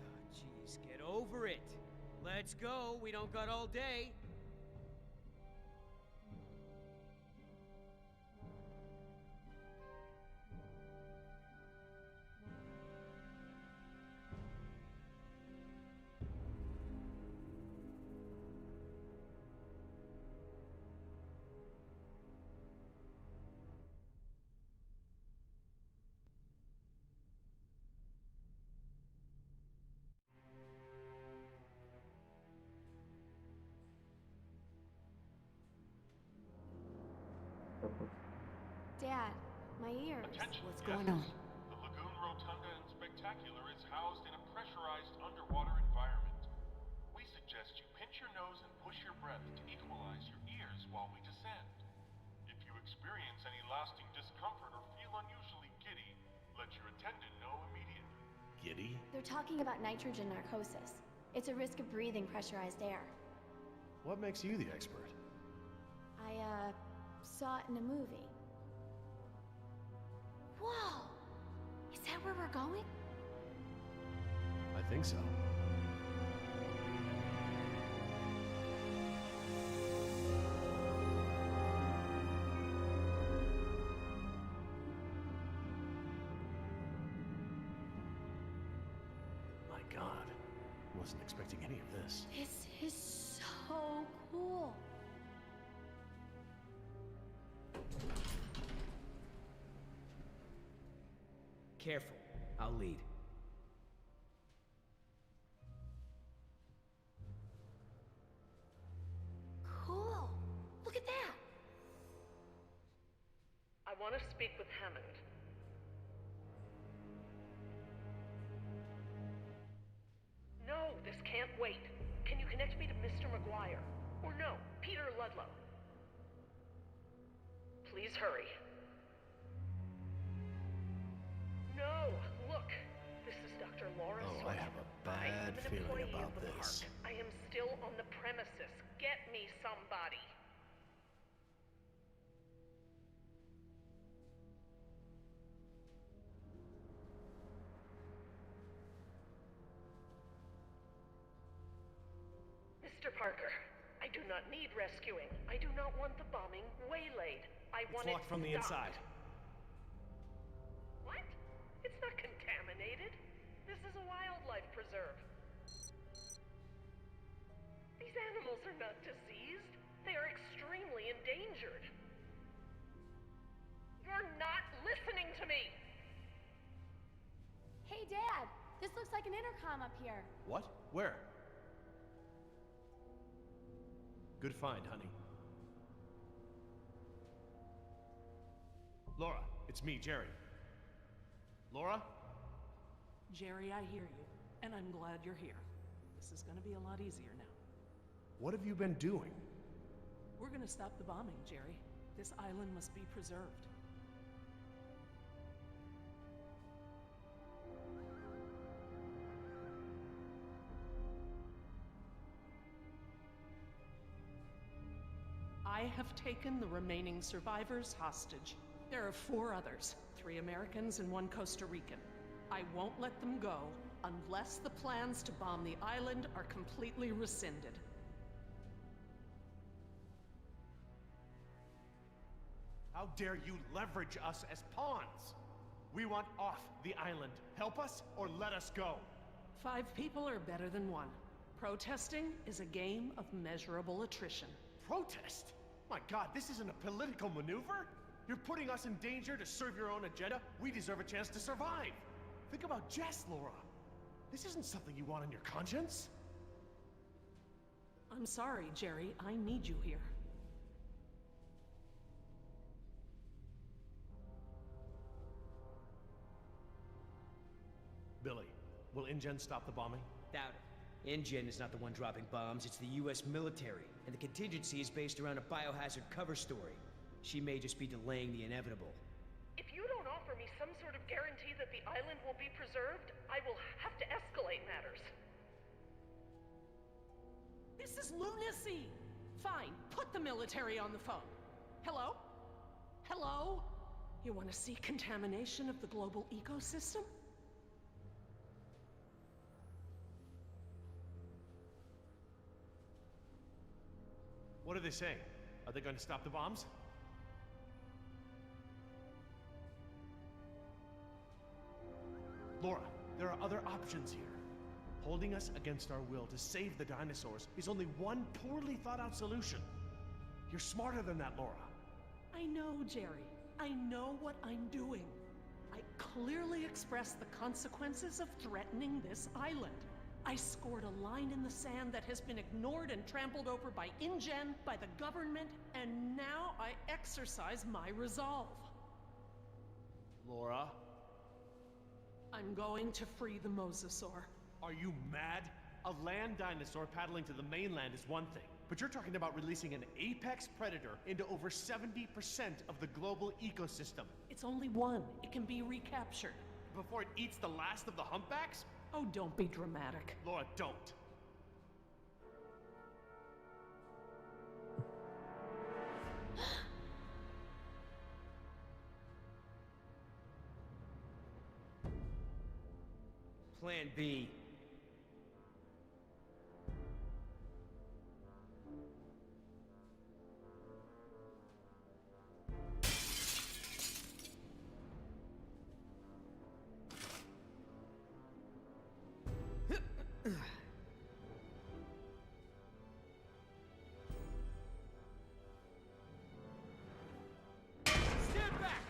Oh, jeez. Let's go. We don't got all day. Dad, my ears. Attention, What's guests. going on? The Lagoon Rotunda and Spectacular is housed in a pressurized underwater environment. We suggest you pinch your nose and push your breath to equalize your ears while we descend. If you experience any lasting discomfort or feel unusually giddy, let your attendant know immediately. Giddy? They're talking about nitrogen narcosis. It's a risk of breathing pressurized air. What makes you the expert? I, saw it in a movie. Whoa! Is that where we're going? I think so. My God, wasn't expecting any of this. This is so cool. Careful. I'll lead. Cool. Look at that. I want to speak with Hammond. No, this can't wait. Can you connect me to Mr. McGuire? Or no, Peter Ludlow? Please hurry. No, look. This is Dr. Laura Oh, Sawyer. I have a I am bad an feeling employee about of the this. park. I am still on the premises. Get me somebody. Mr. Parker, I do not need rescuing. I do not want the bombing waylaid. I want It's locked from the inside. What? It's not contaminated. This is a wildlife preserve. These animals are not diseased. They are extremely endangered. You're not listening to me! Hey, Dad. This looks like an intercom up here. What? Where? Good find, honey. Laura, it's me, Jerry. Laura? Jerry, I hear you, and I'm glad you're here. This is gonna be a lot easier now. What have you been doing? We're gonna stop the bombing, Jerry. This island must be preserved. I have taken the remaining survivors hostage. There are 4 others, 3 Americans and 1 Costa Rican. I won't let them go unless the plans to bomb the island are completely rescinded. How dare you leverage us as pawns? We want off the island. Help us or let us go. 5 people are better than 1. Protesting is a game of measurable attrition. Protest? My God, this isn't a political maneuver. You're putting us in danger to serve your own agenda. We deserve a chance to survive. Think about Jess, Laura. This isn't something you want on your conscience. I'm sorry, Jerry. I need you here. Billy, will InGen stop the bombing? Doubt it. InGen is not the one dropping bombs, it's the US military. And the contingency is based around a biohazard cover story. She may just be delaying the inevitable. If you don't offer me some sort of guarantee that the island will be preserved, I will have to escalate matters. This is lunacy! Fine, put the military on the phone. Hello? Hello? You want to see contamination of the global ecosystem? What are they saying? Are they going to stop the bombs? Laura, there are other options here. Holding us against our will to save the dinosaurs is only one poorly thought out solution. You're smarter than that, Laura. I know, Jerry. I know what I'm doing. I clearly expressed the consequences of threatening this island. I scored a line in the sand that has been ignored and trampled over by InGen, by the government, and now I exercise my resolve. Laura? I'm going to free the Mosasaur. Are you mad? A land dinosaur paddling to the mainland is one thing, but you're talking about releasing an apex predator into over 70% of the global ecosystem. It's only one. It can be recaptured. Before it eats the last of the humpbacks? Oh, don't be dramatic. Laura, don't. Plan B. Stand back!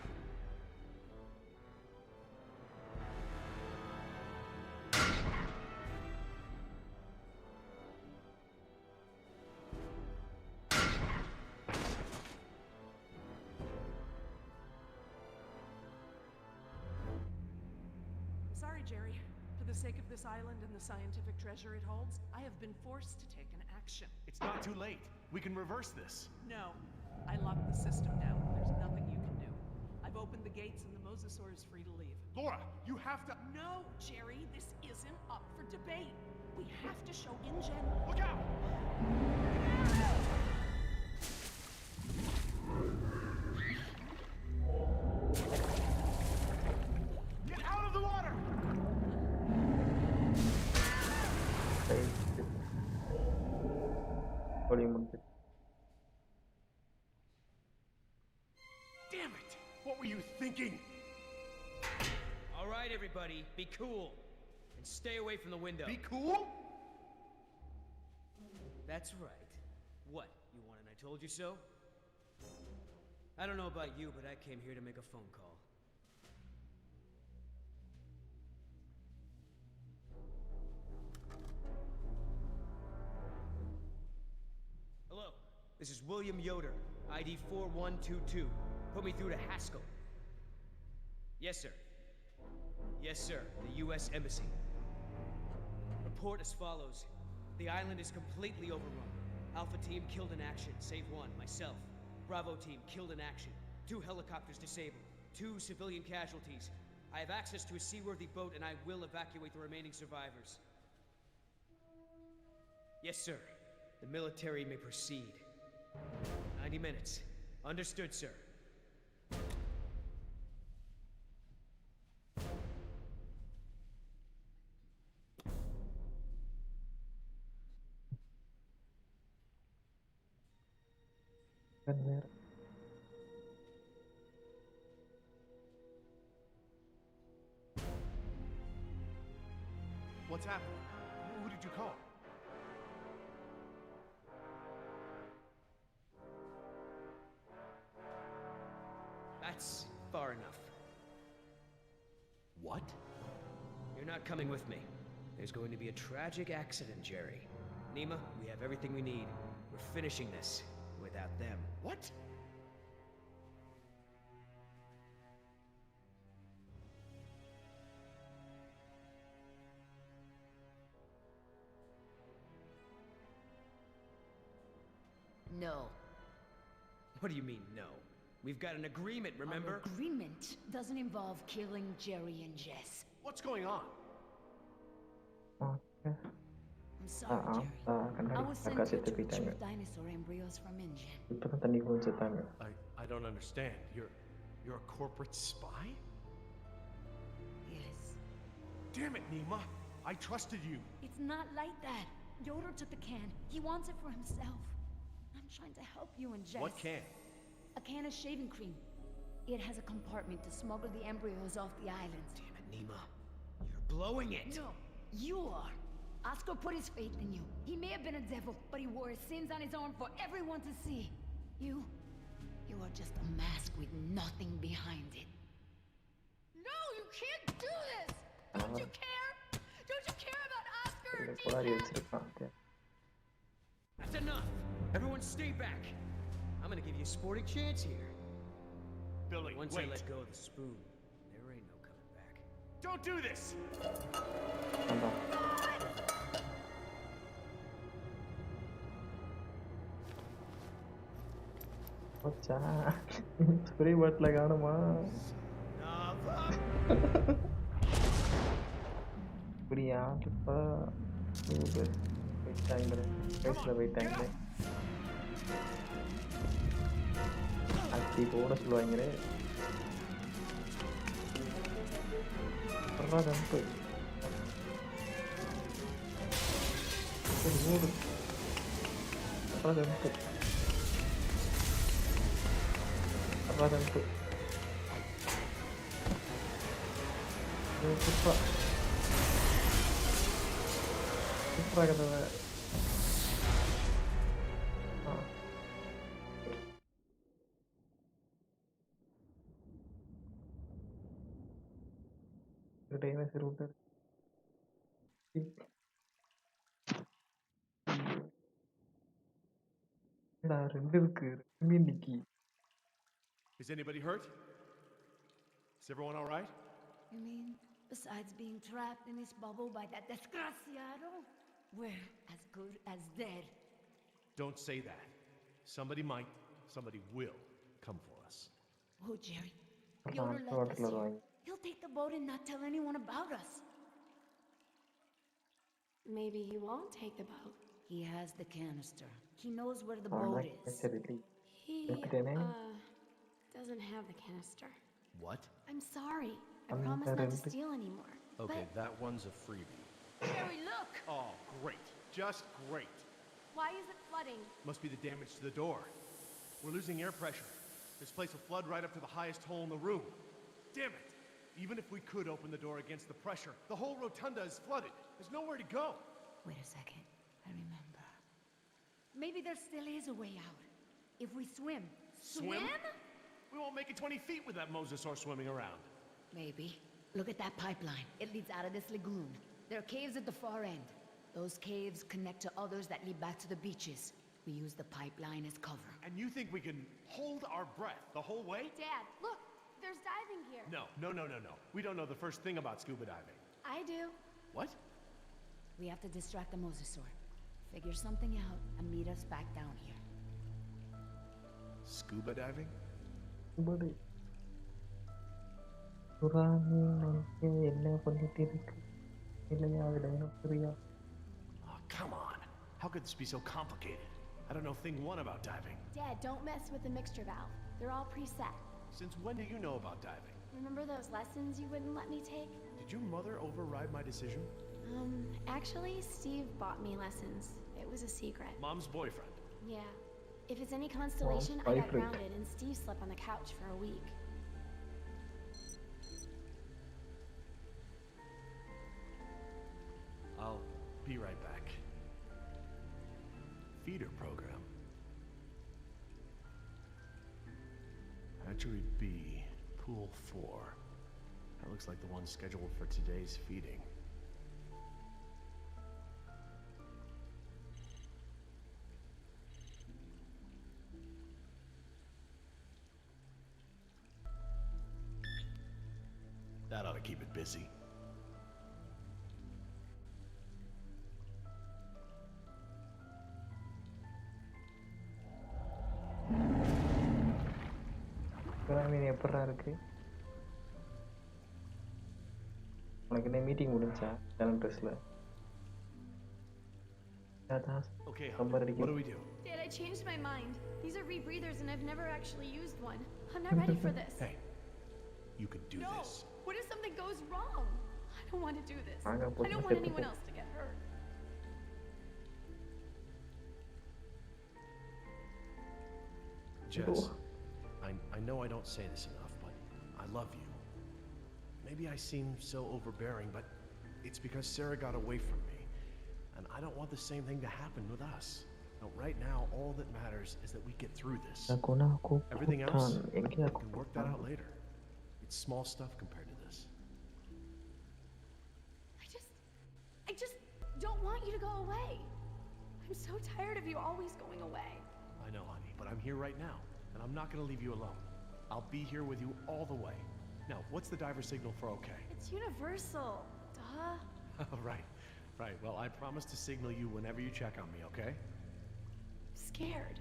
Sorry, Jerry. For the sake of this island and the scientific treasure it holds, I have been forced to take an action. It's not too late. We can reverse this. No. I locked the system down. There's nothing you can do. I've opened the gates and the Mosasaur is free to leave. Laura, you have to... No, Jerry, this isn't up for debate. We have to show InGen. Look out! Get out of the water! Damn it! What were you thinking? All right, everybody, be cool. And stay away from the window. Be cool? That's right. What, you want an I told you so? I don't know about you, but I came here to make a phone call. Hello, this is William Yoder, ID 4122. Put me through to Haskell. Yes, sir. Yes, sir, the U.S. Embassy. Report as follows. The island is completely overrun. Alpha team killed in action, save one, myself. Bravo team killed in action. 2 helicopters disabled. 2 civilian casualties. I have access to a seaworthy boat and I will evacuate the remaining survivors. Yes, sir. The military may proceed. 90 minutes. Understood, sir. What's happening? Who did you call? That's far enough. What? You're not coming with me. There's going to be a tragic accident, Jerry. Nima, we have everything we need. We're finishing this without them. What? No. What do you mean, no? We've got an agreement, remember? Our agreement doesn't involve killing Jerry and Jess. What's going on? I'm sorry, Jerry. I was sent here to retrieve dinosaur embryos from InGen. I don't understand. You're a corporate spy? Yes. Damn it, Nima. I trusted you. It's not like that. Yoder took the can. He wants it for himself. I'm trying to help you and Jess. What can? A can of shaving cream. It has a compartment to smuggle the embryos off the island. Damn it, Nima. You're blowing it. No, you are. Oscar put his faith in you. He may have been a devil, but he wore his sins on his arm for everyone to see. You are just a mask with nothing behind it. No, you can't do this! Don't you care? Don't you care about Oscar or Deacon? That's enough. Everyone stay back. I'm gonna give you a sporting chance here. Billy, Once wait. I let go of the spoon, there ain't no coming back. Don't do this! Spray butt लगानुमा Priya tipa wait time Ati bonus lo angre Perra dampu Perra dampu Apa tentu? Cepat. Cepat kata saya. Udah ini masih router. Nah, render ke ini Niki. Is anybody hurt? Is everyone all right? You mean, besides being trapped in this bubble by that desgraciado, we're as good as dead. Don't say that. Somebody might, somebody will come for us. Oh, Jerry. Yoder left us here. He'll take the boat and not tell anyone about us. Maybe he won't take the boat. He has the canister. He knows where the boat is. He, doesn't have the canister. What? I'm sorry. I promise not to steal anymore. Okay, that one's a freebie. Jerry, look! Oh, great. Just great. Why is it flooding? Must be the damage to the door. We're losing air pressure. This place will flood right up to the highest hole in the room. Damn it! Even if we could open the door against the pressure, the whole rotunda is flooded. There's nowhere to go. Wait a second. I remember. Maybe there still is a way out. If we swim. Swim? We won't make it 20 feet with that mosasaur swimming around. Maybe. Look at that pipeline. It leads out of this lagoon. There are caves at the far end. Those caves connect to others that lead back to the beaches. We use the pipeline as cover. And you think we can hold our breath the whole way? Dad, look! There's diving gear. No. We don't know the first thing about scuba diving. I do. What? We have to distract the mosasaur. Figure something out and meet us back down here. Scuba diving? Body. Oh, come on. How could this be so complicated? I don't know thing one about diving. Dad, don't mess with the mixture valve. They're all preset. Since when do you know about diving? Remember those lessons you wouldn't let me take? Did your mother override my decision? Actually, Steve bought me lessons. It was a secret. Mom's boyfriend. Yeah. If it's any consolation, I got grounded and Steve slept on the couch for a week. I'll be right back. Feeder program. Hatchery B, Pool 4. That looks like the one scheduled for today's feeding. That ought to keep it busy. Sekarang ini pernah இருக்கு உனக்கு என்ன meeting முடிஞ்சா dalam dressல Okay, what do we do? Dad, I changed my mind. These are rebreathers and I've never actually used one. I'm not ready for this. Hey, you could do this. What if something goes wrong? I don't want to do this. I Angga, don't want anyone else to get hurt. Jess, I know I don't say this enough, but I love you. Maybe I seem so overbearing, but it's because Sarah got away from me. And I don't want the same thing to happen with us. No, right now, all that matters is that we get through this. Everything else, we can work that out later. It's small stuff compared to this. I just don't want you to go away. I'm so tired of you always going away. I know, honey, but I'm here right now, and I'm not gonna leave you alone. I'll be here with you all the way. Now, what's the diver signal for okay? It's universal. Duh. Right. Well, I promise to signal you whenever you check on me, okay? Scared.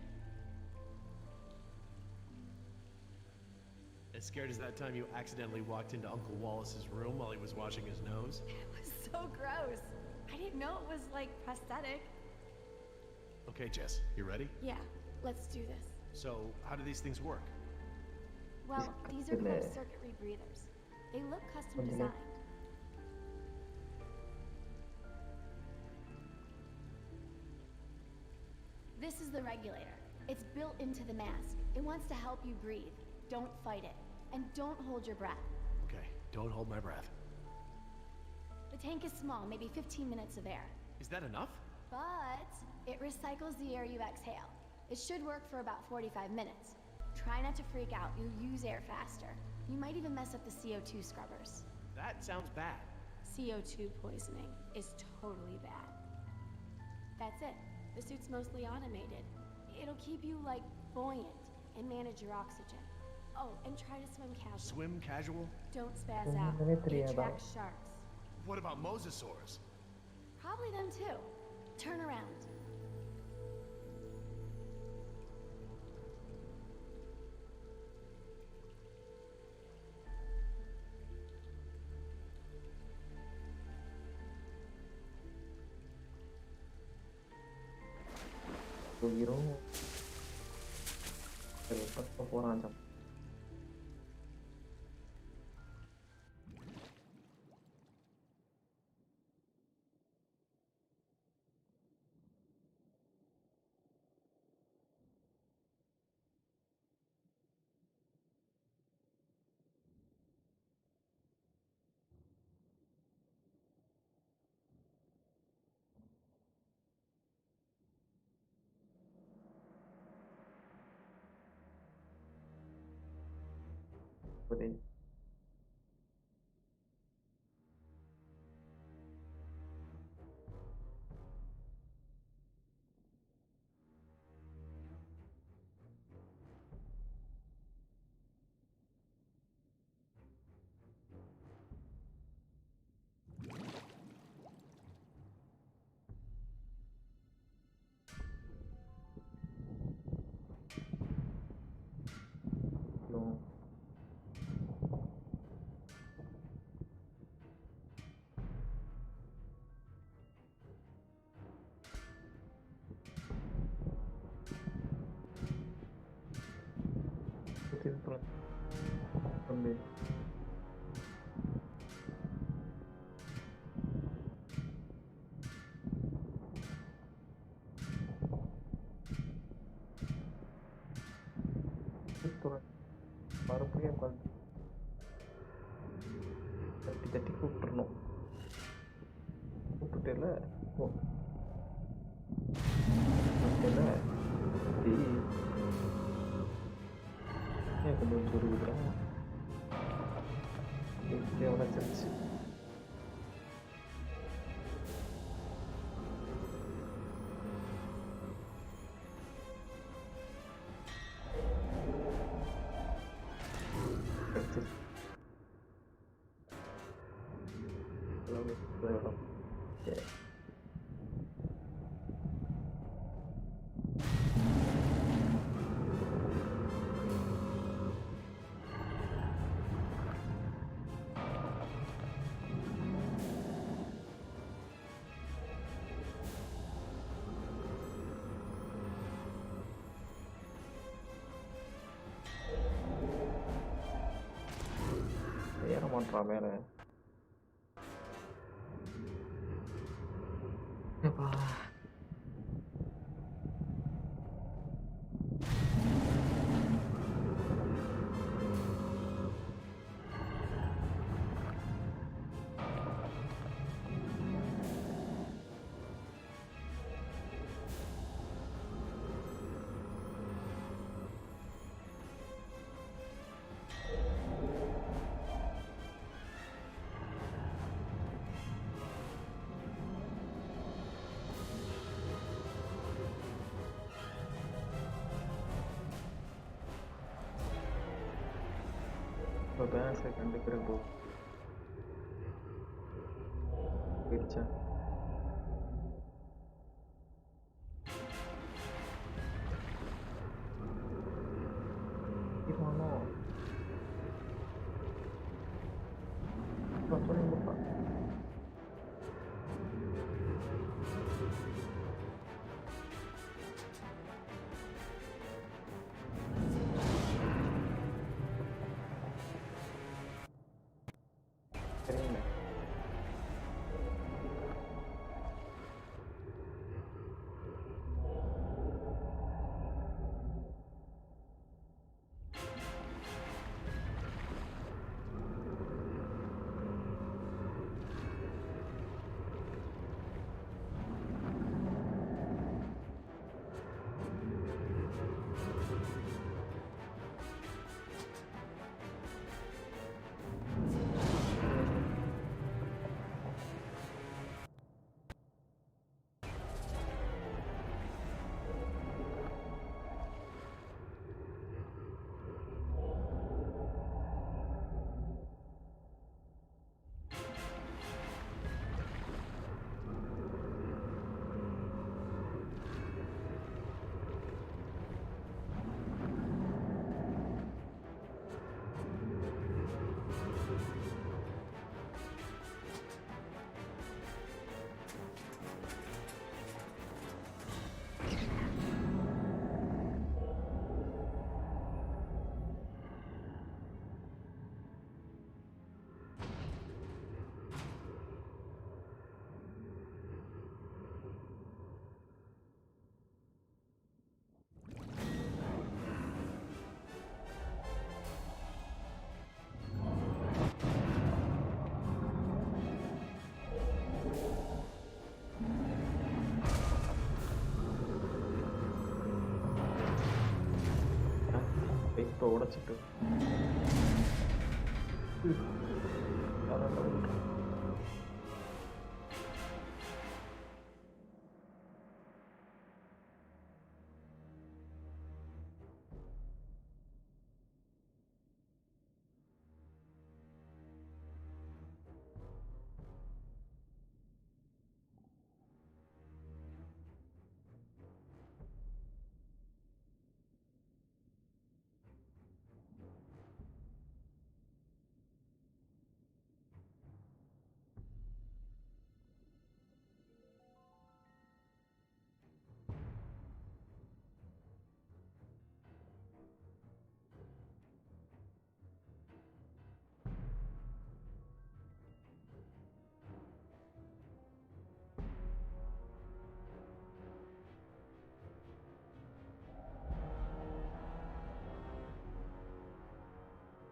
As scared as that time you accidentally walked into Uncle Wallace's room while he was washing his nose? It was so gross. I didn't know it was like prosthetic. Okay, Jess, you ready? Yeah, let's do this. So, how do these things work? Well, these are closed circuit rebreathers. They look custom designed. This is the regulator. It's built into the mask. It wants to help you breathe. Don't fight it. And don't hold your breath. Okay, don't hold my breath. The tank is small, maybe 15 minutes of air. Is that enough? But it recycles the air you exhale. It should work for about 45 minutes. Try not to freak out. You'll use air faster. You might even mess up the CO2 scrubbers. That sounds bad. CO2 poisoning is totally bad. That's it. The suit's mostly automated. It'll keep you, like, buoyant and manage your oxygen. Oh, and try to swim casual. Swim casual? Don't spaz out. It attracts sharks. What about mosasaurs? Probably them too. Turn around. Hero terlepas ke orang ancam. Seperti no. Ikutin terus. Ambil. Turun. Baru pergi kan. Tadi ku pernah. Betul lah. Oh. Betul lah. Ya kemudian suruh berapa? Dia orang cerdas. Ya, mau kamera. Apa? இப்போ பேலன்ஸை கண்டுக்கிற போ போயிடுச்சா இருவானோ சொல்லுங்கப்பா சரிங்க இப்போ உடைச்சிட்டு அதான்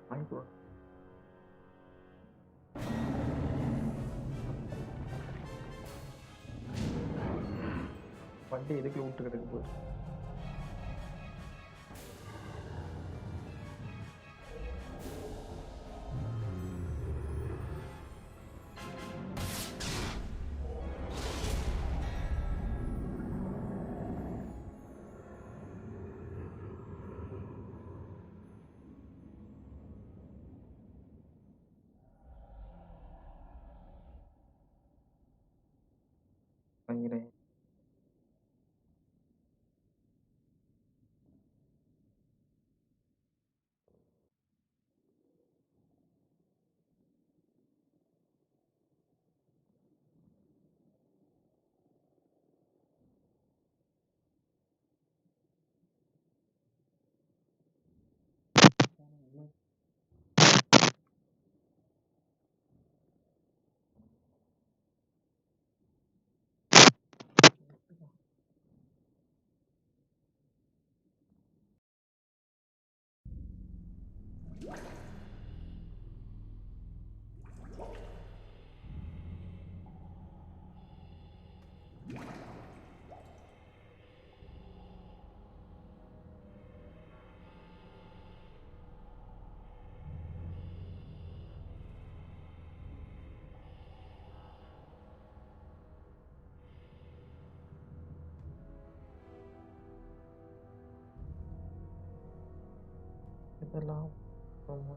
வாங்கிட்டு வா வண்டி எதுக்குள்ள விட்டு கிடக்கு போகுது வாங்கிறேன் இதெல்லாம் ரொம்ப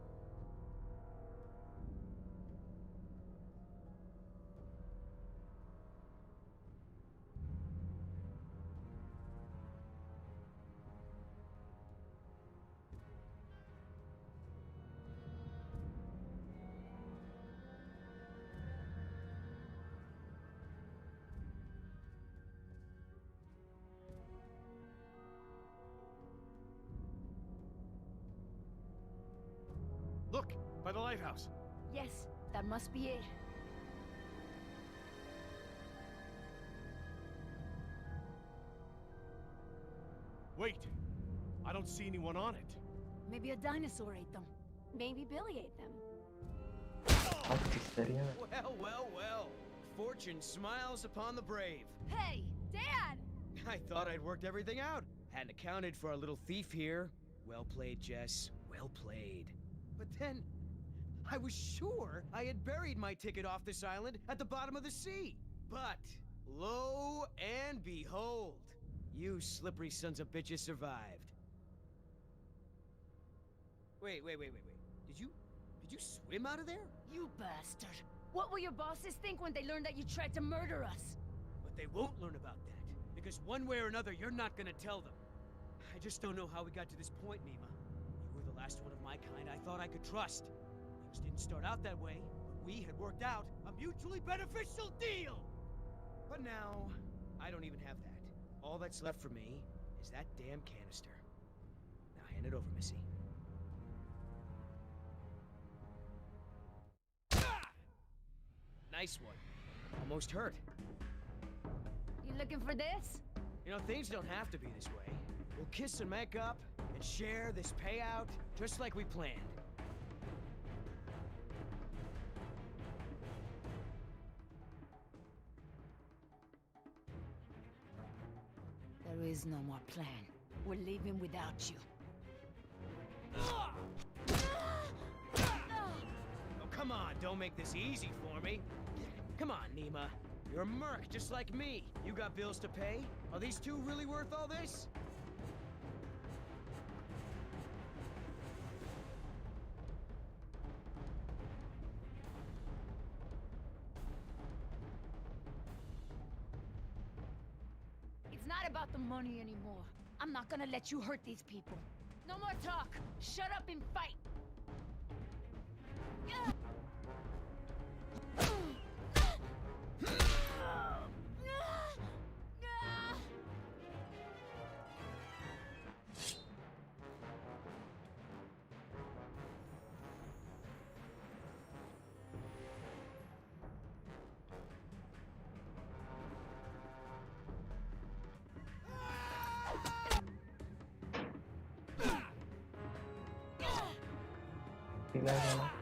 lighthouse. Yes, that must be it. Wait, I don't see anyone on it. Maybe a dinosaur ate them. Maybe Billy ate them. Histeria. Well. Fortune smiles upon the brave. Hey, Dad! I thought I'd worked everything out. Hadn't accounted for our little thief here. Well played, Jess. Well played. But then, I was sure I had buried my ticket off this island at the bottom of the sea. But, lo and behold, you slippery sons of bitches survived. Wait. Did you swim out of there? You bastard! What will your bosses think when they learn that you tried to murder us? But they won't learn about that, because one way or another, you're not gonna tell them. I just don't know how we got to this point, Nima. You were the last one of my kind I thought I could trust. Things didn't start out that way, but we had worked out a mutually beneficial deal! But now, I don't even have that. All that's left for me is that damn canister. Now hand it over, Missy. Nice one. Almost hurt. You looking for this? You know, things don't have to be this way. We'll kiss and make up, and share this payout, just like we planned. There is no more plan. We're leaving without you. Oh, come on, don't make this easy for me. Come on, Nima. You're a merc just like me. You got bills to pay? Are these two really worth all this? It's not about the money anymore. I'm not gonna let you hurt these people. No more talk. Shut up and fight. Silakan.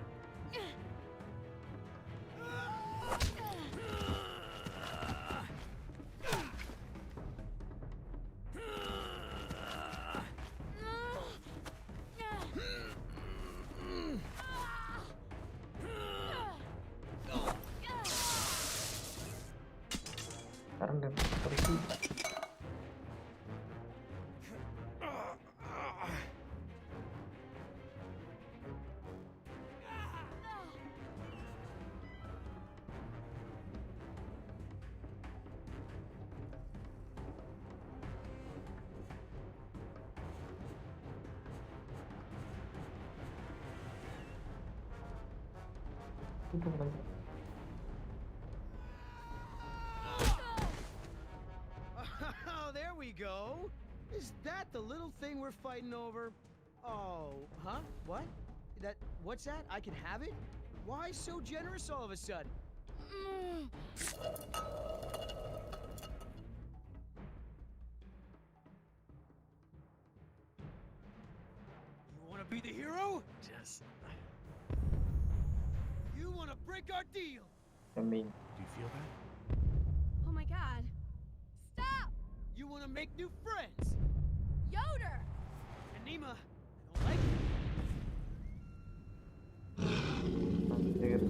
Sekarang udah pergi. Itu bukan. Oh, there we go. Is that the little thing we're fighting over? Oh, huh? What? What's that? I can have it? Why so generous all of a sudden? You wanna be the hero? Jess, You wanna break our deal? I mean, do you feel that? Oh my god. Stop! You wanna make new friends? Yoder! And Nima, I don't like it. anjir.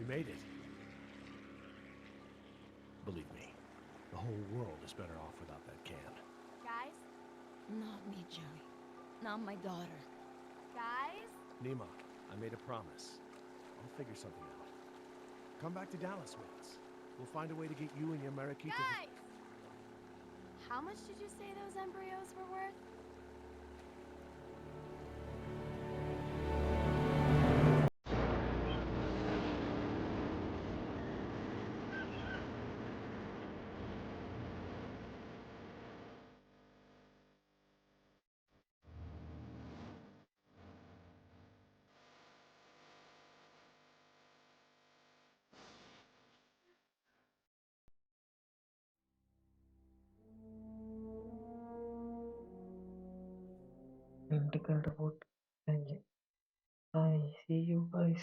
made it. Believe me, the whole world is better off without that can. Guys? Not me, Joey. Not my daughter. Guys? Nima, I made a promise. I'll figure something out. Come back to Dallas with us. We'll find a way to get you and your Mariquita. Guys! How much did you say those embryos were worth? Critical report. I see you guys.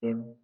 Game.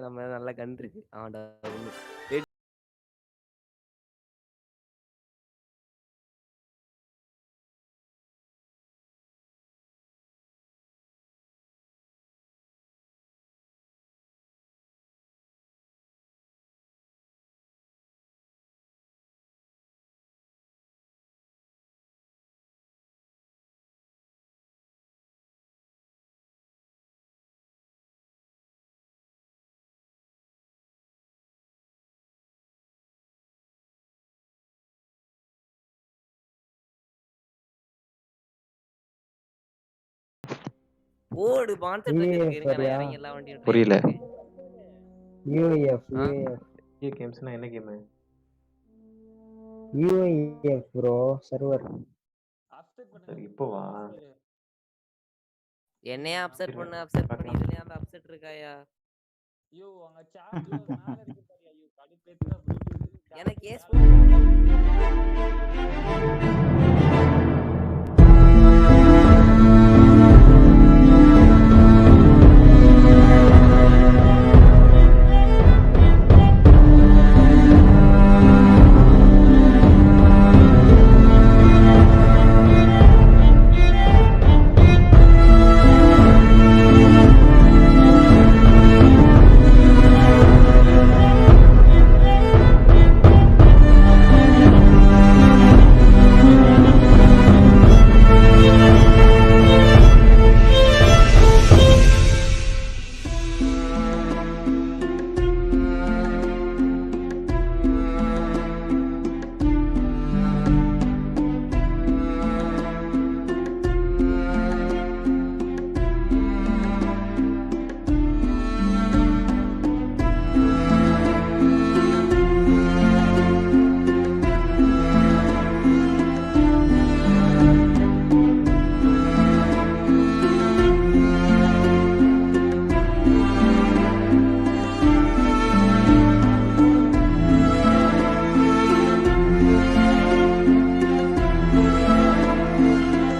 நம்ம நல்ல கன் இருக்கு. ஆண்டா ஓடு மான்செட் வச்சிருக்கு இருங்க நான் இறங்கி எல்லா வண்டியும் try புரியல. பண்றேன். யூ கேம்ஸ்னா என்ன கேம்? UAF bro server. சரி இப்போ வா. என்னையா அப்செட் சரி, பண்ணு அப்செட் பண்ணி பார்க்கலாம். இதுலயே அந்த அப்செட் இருக்காயா அங்க சாட்ல மேல இருக்கு பாரியா கடுப்பேத்துறா bro. எனக்கு